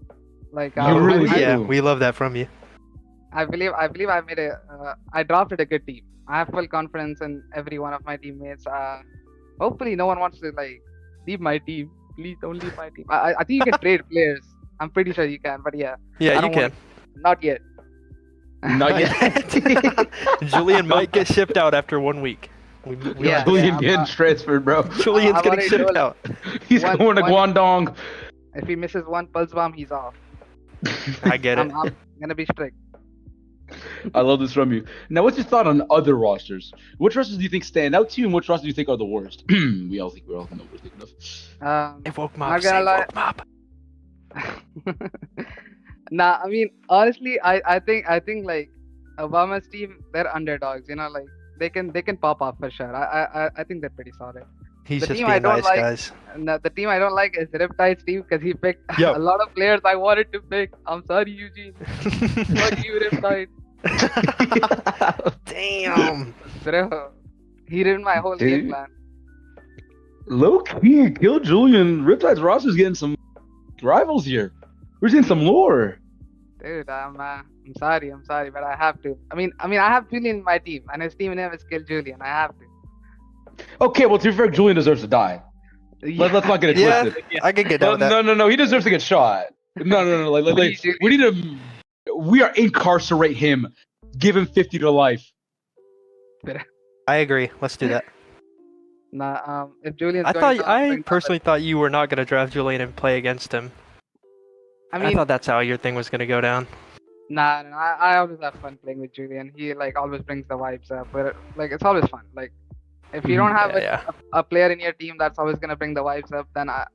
Like You really Yeah, do. we love that from you. I believe I made I drafted a good team. I have full confidence in every one of my teammates. Hopefully no one wants to like leave my team. Please don't leave my team. I think you can trade players. I'm pretty sure you can, but yeah. Yeah, I you don't can. want- Not yet. Not yet. Julian might get shipped out after 1 week. We Yeah. Julian I'm, getting transferred, bro. Julian's I've getting already shipped told- out. He's One- going to one- Guangdong. If he misses one pulse bomb, he's off. I get it. I'm gonna be strict. I love this from you. Now, what's your thought on other rosters? Which rosters do you think stand out to you, and which rosters do you think are the worst? we all know what we're thinking of. Hey, woke Not mob, gonna say lie. woke mob. Nah, I mean honestly, I think like Obama's team, they're underdogs. Like they can pop off for sure. I think they're pretty solid. He's The just team I being don't nice, like- guys. And the team I don't like is Riptide's team because he picked Yo. a lot of players I wanted to pick. I'm sorry, Eugene. Fuck you, Riptide. Damn. Bro, he ruined my whole Dude. game plan. Low key, Kill Julian. Riptide's roster's getting some rivals here. We're seeing some lore. Dude, I'm sorry, but I have to. I mean, I have Julian in my team, and his team name is Kill Julian. I have to. Okay, well, to be fair, Julian deserves to die. Let's not get it Yeah, twisted. I can get down with that. No. He deserves to get shot. No. Like, we need to. We are incarcerate him. Give him 50 to life. I agree. Let's do that. Nah, if Julian's I going thought down, I bring personally thought you were not gonna draft Julian and play against him. I I mean, thought that's how your thing was gonna go down. nah, I always have fun playing with Julian. He like always brings the vibes up, but like it's always fun. Like if you don't have Yeah. a player in your team that's always gonna bring the vibes up, then I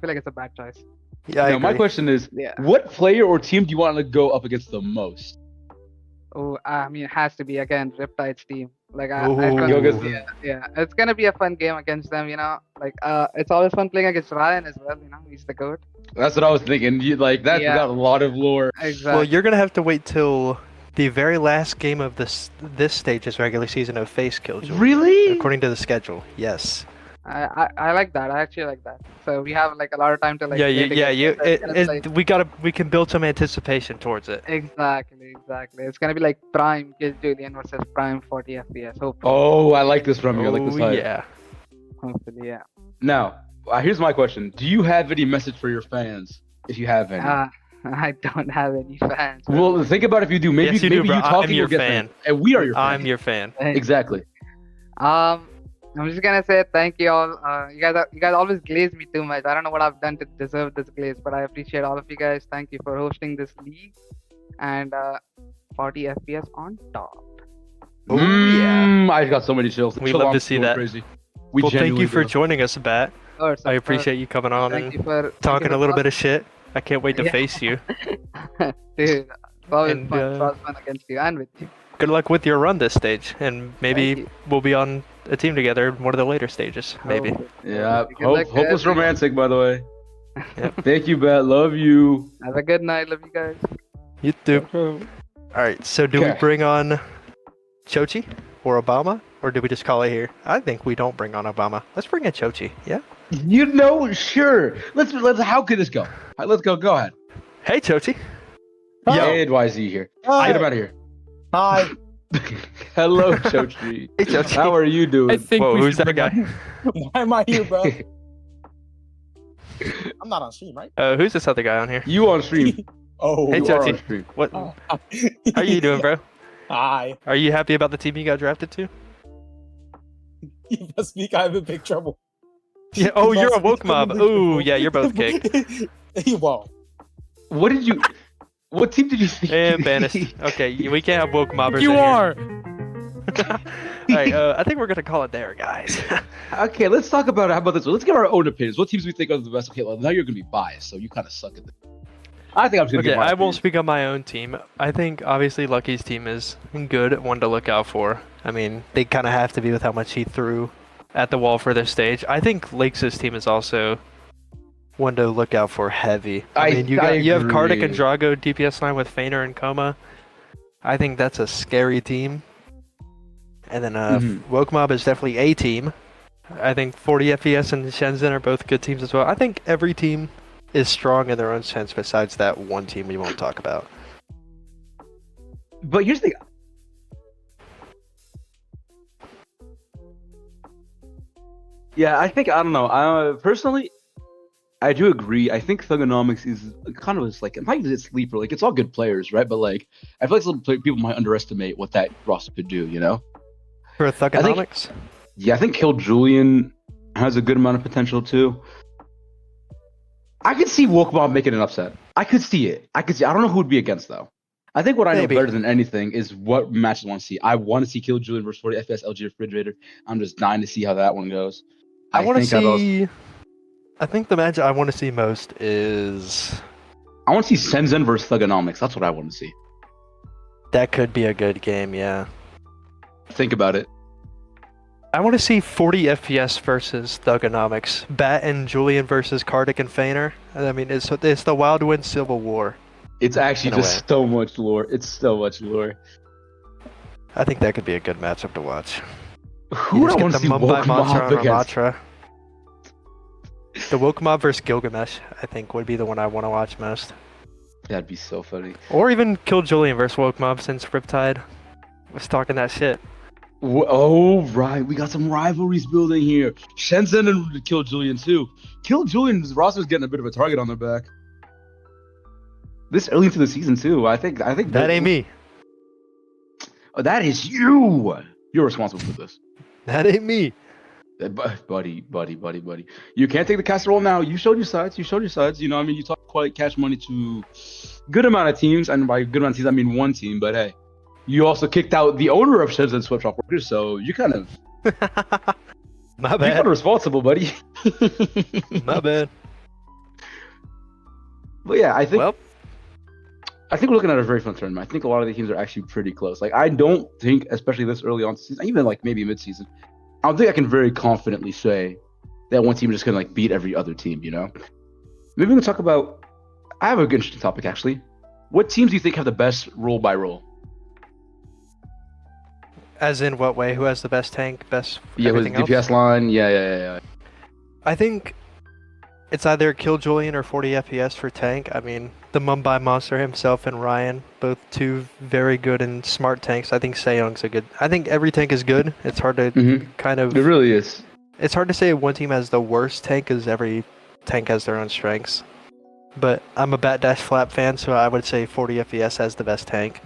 feel like it's a bad choice. Yeah, I Now, my agree. question is, Yeah. what player or team do you want to go up against the most? Oh, I mean, it has to be again Riptide's team. Like I Ooh. trust- Go against yeah, it's gonna be a fun game against them. Like it's always fun playing against Ryan as well. He's the goat. That's what I was thinking. You that's got a lot of lore. Exactly. Well, you're gonna have to wait till the very last game of this stage's regular season of Face Kill Julian. Really? According to the schedule, yes. I like that. I actually like that. So we have like a lot of time to like. yeah, play yeah. together. We can build some anticipation towards it. Exactly. It's gonna be like Prime Kill Julian versus Prime 40 FPS. Hopefully. Oh, I like this from you. I like this Oh hype. yeah. Hopefully, yeah. Now, here's my question: do you have any message for your fans? If you have any. I don't have any fans. Well, think about if you do. Maybe Yes, you do, maybe bro. you talking I'm your will get fan. fans. And we are your fans. I'm your fan. Exactly. I'm just gonna say thank you all. You guys always glaze me too much. I don't know what I've done to deserve this glaze, but I appreciate all of you guys. Thank you for hosting this league, and 40 FPS on top. Oh yeah. I got so many chills. We Chill love on to see going that. Crazy. Well, thank you genuinely for do. joining us, Bat. Of I appreciate you coming on Thank you and for talking a little bit of shit. I can't wait to Yeah. face you. Dude, always And, fun. It's always fun against you and with you. Good luck with your run this stage, and Thank maybe you. we'll be on a team together in one of the later stages. Maybe. Yeah. Good luck to Hopeless everyone. romantic, by the way. Yep. Thank you, Bet. Love you. Have a good night. Love you guys. You too. All right. So do we Okay. bring on Chochi or Obama, or do we just call it here? I think we don't bring on Obama. Let's bring in Chochi. Yeah. You know, sure. Let's. How could this go? All right, let's go. Go ahead. Hey, Chochi. Hey, YZ here. Hi. Get him out of here. Hi. Hello, Chochi. Hey, Chochi. How are you doing? I think Whoa, we who's should that bring guy? on- Why am I here, bro? I'm not on stream, right? Who's this other guy on here? You on stream? Oh. Hey, You are Chochi. on stream. What? Oh. How you doing, bro? Hi. Are you happy about the team you got drafted to? You must speak. I'm in big trouble. Yeah. Oh, You you're a must woke speak, I'm mob. in big Ooh, trouble. yeah, you're both kicked. Whoa. What did you? What team did you think? And banished. Okay, we can't have woke mobbers. You in here. are. All right, I think we're gonna call it there, guys. Okay, let's talk about it. How about this one? Let's give our own opinions. What teams we think are the best? Okay, well, now you're gonna be biased, so you kind of suck at this. I think I'm just gonna Okay, give my I won't opinion. speak on my own team. I think obviously Lucky's team is good, one to look out for. I mean, they kind of have to be with how much he threw at the wall for this stage. I think Lakes' team is also one to look out for heavy. I mean, you have Kartik and agree. Drago DPS line with Feiner and Coma. I think that's a scary team. And then Mhm. Woke Mob is definitely a team. I think 40 FPS and Shenzhen are both good teams as well. I think every team is strong in their own sense besides that one team we won't talk about. But here's the thing. Yeah, I think I don't know. Personally, I do agree. I think Thugonomics is kind of just like not even a sleeper. Like it's all good players, right? But like I feel like some people might underestimate what that roster could do. You know? For Thugonomics? Yeah, I think Kill Julian has a good amount of potential too. I could see Wokemob making an upset. I could see it. I don't know who would be against though. I think what I know Maybe. better than anything is what matches I want to see. I want to see Kill Julian versus 40 FPS LG Refrigerator. I'm just dying to see how that one goes. I want to think I'd also- see. I think the match I want to see most is I want to see Senzen versus Thugonomics. That's what I want to see. that could be a good game. Yeah, Think about it. I want to see 40 FPS versus Thugonomics. Bat and Julian versus Kartik and Feiner. I mean, it's the Wild Wind Civil War. It's actually In a way. just so much lore. It's so much lore. I think that could be a good matchup to watch. Who You would I just want get to the see Mumbai Wokemob Mantra on against? Ramatra. The Woke Mob versus Gilgamesh, I think, would be the one I want to watch most. That'd be so funny. Or even Kill Julian versus Woke Mob since Riptide was talking that shit. Oh, right. We got some rivalries building here. Shenzhen and Kill Julian, too. Kill Julian's roster's getting a bit of a target on their back. This early into the season, too. I think That ain't me. Oh, that is you. You're responsible for this. That ain't me. Buddy. You can't take the casserole now. You showed your sides. You know, I mean, you talk quite cash money to good amount of teams. And by good amount of teams, I mean one team. But hey, you also kicked out the owner of Shenzhen Sweatshop Workers. So you kind of, My you're bad. kind of responsible, buddy. My bad. But yeah, I think Well, we're looking at a very fun tournament. I think a lot of the teams are actually pretty close. Like I don't think, especially this early on season, even like maybe mid-season, I don't think I can very confidently say that one team is just gonna like beat every other team. You know, Maybe we can talk about. I have an interesting topic actually. What teams do you think have the best roll by roll? As in what way? Who has the best tank? Best Yeah, with everything DPS else? line. Yeah. I think it's either Kill Julian or 40 FPS for tank. I mean, the Mumbai Monster himself and Ryan, both two very good and smart tanks. I think Seyoung's a good. I think every tank is good. It's hard to kind of. It really is. It's hard to say one team has the worst tank because every tank has their own strengths. But I'm a Bat Dash Flap fan, so I would say 40 FPS has the best tank.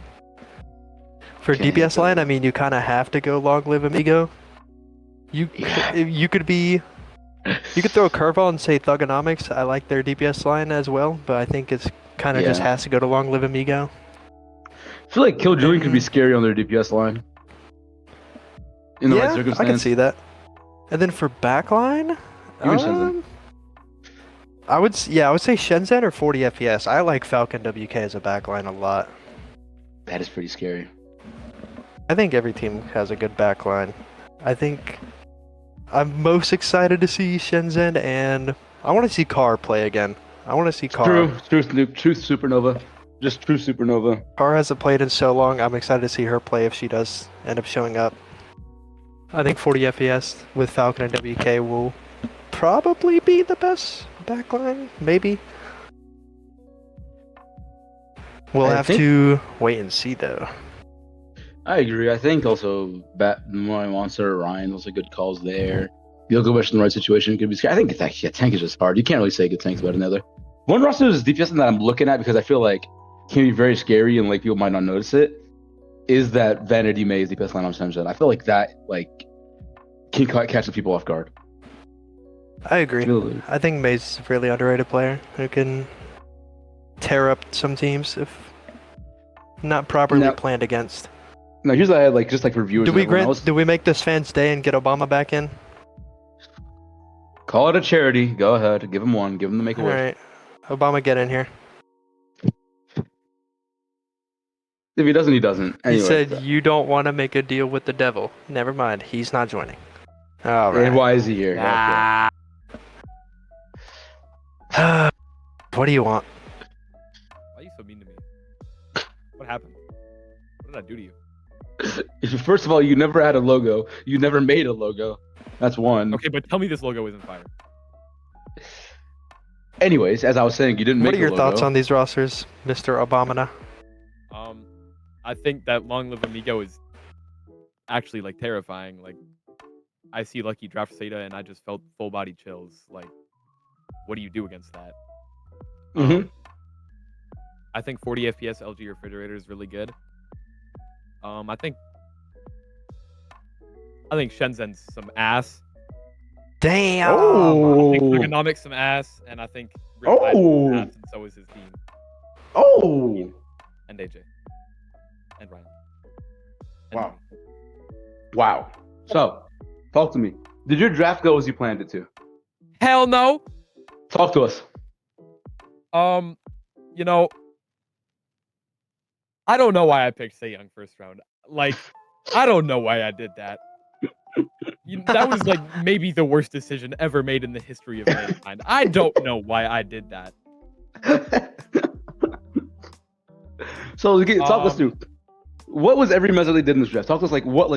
For Okay, DPS so- line, I mean, you kind of have to go Long Live Amigo. You could be. You could throw a curveball and say Thugonomics. I like their DPS line as well, but I think it's kind of just Yeah. has to go to Long Live Amigo. I feel like Kill Julian could be scary on their DPS line. In the right Yeah, I circumstance. can see that. And then for backline, Even Shenzhen. I would say Shenzhen or 40 FPS. I like Falcon WK as a backline a lot. That is pretty scary. I think every team has a good backline. I think I'm most excited to see Shenzhen, and I want to see Carr play again. I want to see Carr. True Supernova. Just true Supernova. Carr hasn't played in so long. I'm excited to see her play if she does end up showing up. I think 40 FPS with Falcon and WK will probably be the best backline, maybe. We'll I have think- to wait and see, though. I agree. I think also my Monster, Ryan, those are good calls there. Gilgamesh in the right situation could be scary. I think tank is just hard. You can't really say good tank's about another. One roster is DPS that I'm looking at because I feel like can be very scary and like people might not notice it. Is that Vanity May's DPS line on Shenzhen? I feel like that can catch some people off guard. I agree. Really. I think May's a really underrated player who can tear up some teams if not properly Now- planned against. Now here's what I had just for viewers. Do and we everyone else. do we make this fans' day and get Obama back in? Call it a charity. Go ahead. Give him one. Give him the Make-A-Wish. All right, Obama, get in here. If he doesn't, he doesn't. Anyway, He said you don't want to make a deal with the devil. Never mind, he's not joining. All And right. why is he here? Okay. What do you want? Why are you so mean to me? What happened? What did I do to you? First of all, you never had a logo. You never made a logo. That's one. Okay, but tell me this logo isn't fire. Anyways, as I was saying, you didn't What make are your a logo. thoughts on these rosters, Mr. Obama? I think that Long Live Amigo is actually terrifying. I see Lucky draft Seda and I just felt full body chills. What do you do against that? I think 40 FPS LG Refrigerator is really good. I think Shenzhen's some ass. Damn. I think Ergonomics some ass, and I think Riptide is some ass, and so is his team. And AJ. And Ryan. And Wow. Wow. So, talk to me. Did your draft go as you planned it to? Hell no. Talk to us. I don't know why I picked Young first round. I don't know why I did that. That was maybe the worst decision ever made in the history of mankind. I don't know why I did that. So, talk us through. What was every measure they did in this draft? Talk to us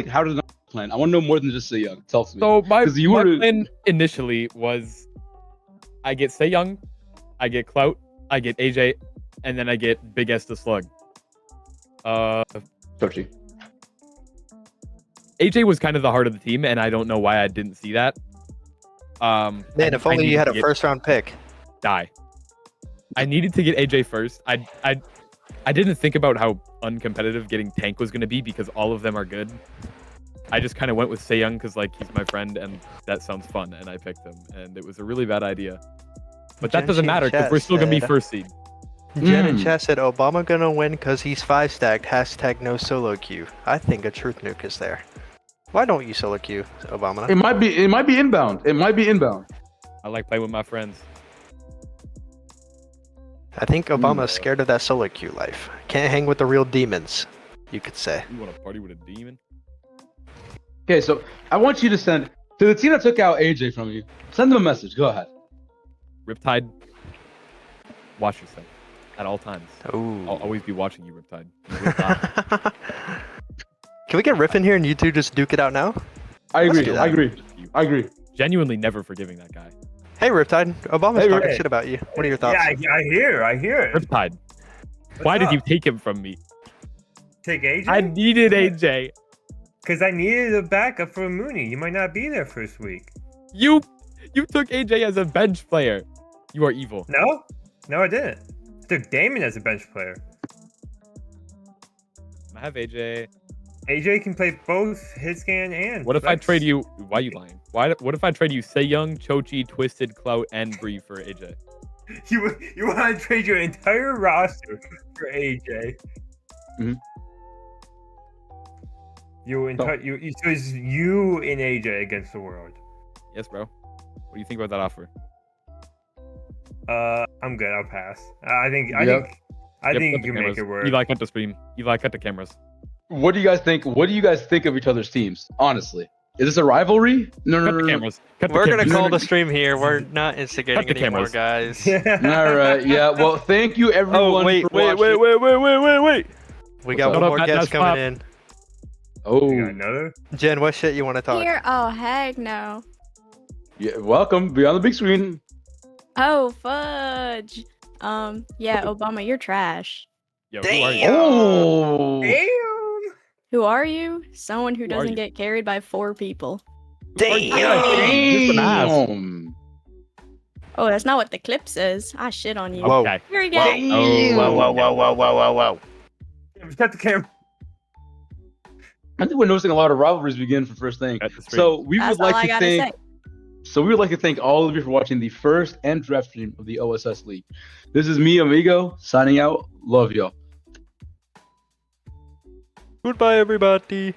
how did it plan? I want to know more than just Young. Tell me. So my 'Cause you were- plan initially was I get Young, I get Clout, I get AJ, and then I get Big S the Slug. Torchy. AJ was kind of the heart of the team, and I don't know why I didn't see that. Man, if only you had a first round pick. Die. I needed to get AJ first. I didn't think about how uncompetitive getting Tank was going to be because all of them are good. I just kind of went with Seyoung because he's my friend and that sounds fun, and I picked him, and it was a really bad idea. But that doesn't matter because we're still going to be first seed. Jen in chat said Obama gonna win because he's 5 stacked. # no solo queue. I think a truth nuke is there. Why don't you solo queue, Obama? It might be inbound. It might be inbound. I like playing with my friends. I think Obama's scared of that solo queue life. Can't hang with the real demons, you could say. You want to party with a demon? Okay, so I want you to send to the team that took out AJ from you. Send them a message. Go ahead. Riptide, Watch yourself at all times. Ooh. I'll always be watching you, Riptide. You will die. Can we get Riff in here and you two just duke it out now? I Let's agree. do that. I agree. You. I agree. Genuinely never forgiving that guy. Hey, Riptide. Obama's Hey, talking Rip. shit about you. What are your thoughts? Yeah, I hear it. Riptide, What's why did up? you take him from me? Take AJ? I needed AJ. Because I needed a backup for Mooney. You might not be there first week. You took AJ as a bench player. You are evil. No, I didn't. I took Damon as a bench player. I have AJ. AJ can play both hit scan and. What if I flex. trade you? Why are you lying? What if I trade you Young, Chochi, Twisted, Clout, and Bree for AJ? You want to trade your entire roster for AJ? Mhm. So it's you and AJ against the world. Yes, bro. What do you think about that offer? I'm good. I'll pass. I think Yep, you cut can the make cameras. it work. Eli, cut the stream. Eli, cut the cameras. What do you guys think? What do you guys think of each other's teams? Honestly, is this a rivalry? No, Cut the cameras. Cut the We're gonna cameras. call the stream here. We're not instigating Cut the anymore, cameras. guys. All right. Yeah. Well, thank you everyone. Oh wait, for wait, watching. wait. We got What's one up? more Shut up, guest Matt, coming stop. in. Oh, You got another? Jen, what shit you want to talk? Here? Oh, heck no. yeah. Welcome. Be on the big screen. Oh, fudge. Yeah, Obama, you're trash. Yo, who are you? Oh. Damn. Who are you? Someone who Who are doesn't you? get carried by 4 people. Damn. Oh, that's not what the clip says. I shit on you. Whoa. Okay. Here we go. Whoa. Cut the camera. I think we're noticing a lot of rivalries begin for first thing. Cut the stream. So we That's would all like I to gotta thank. say. So we would like to thank all of you for watching the first and draft stream of the OSS League. This is me, Amigo, signing out. Love y'all. Goodbye, everybody.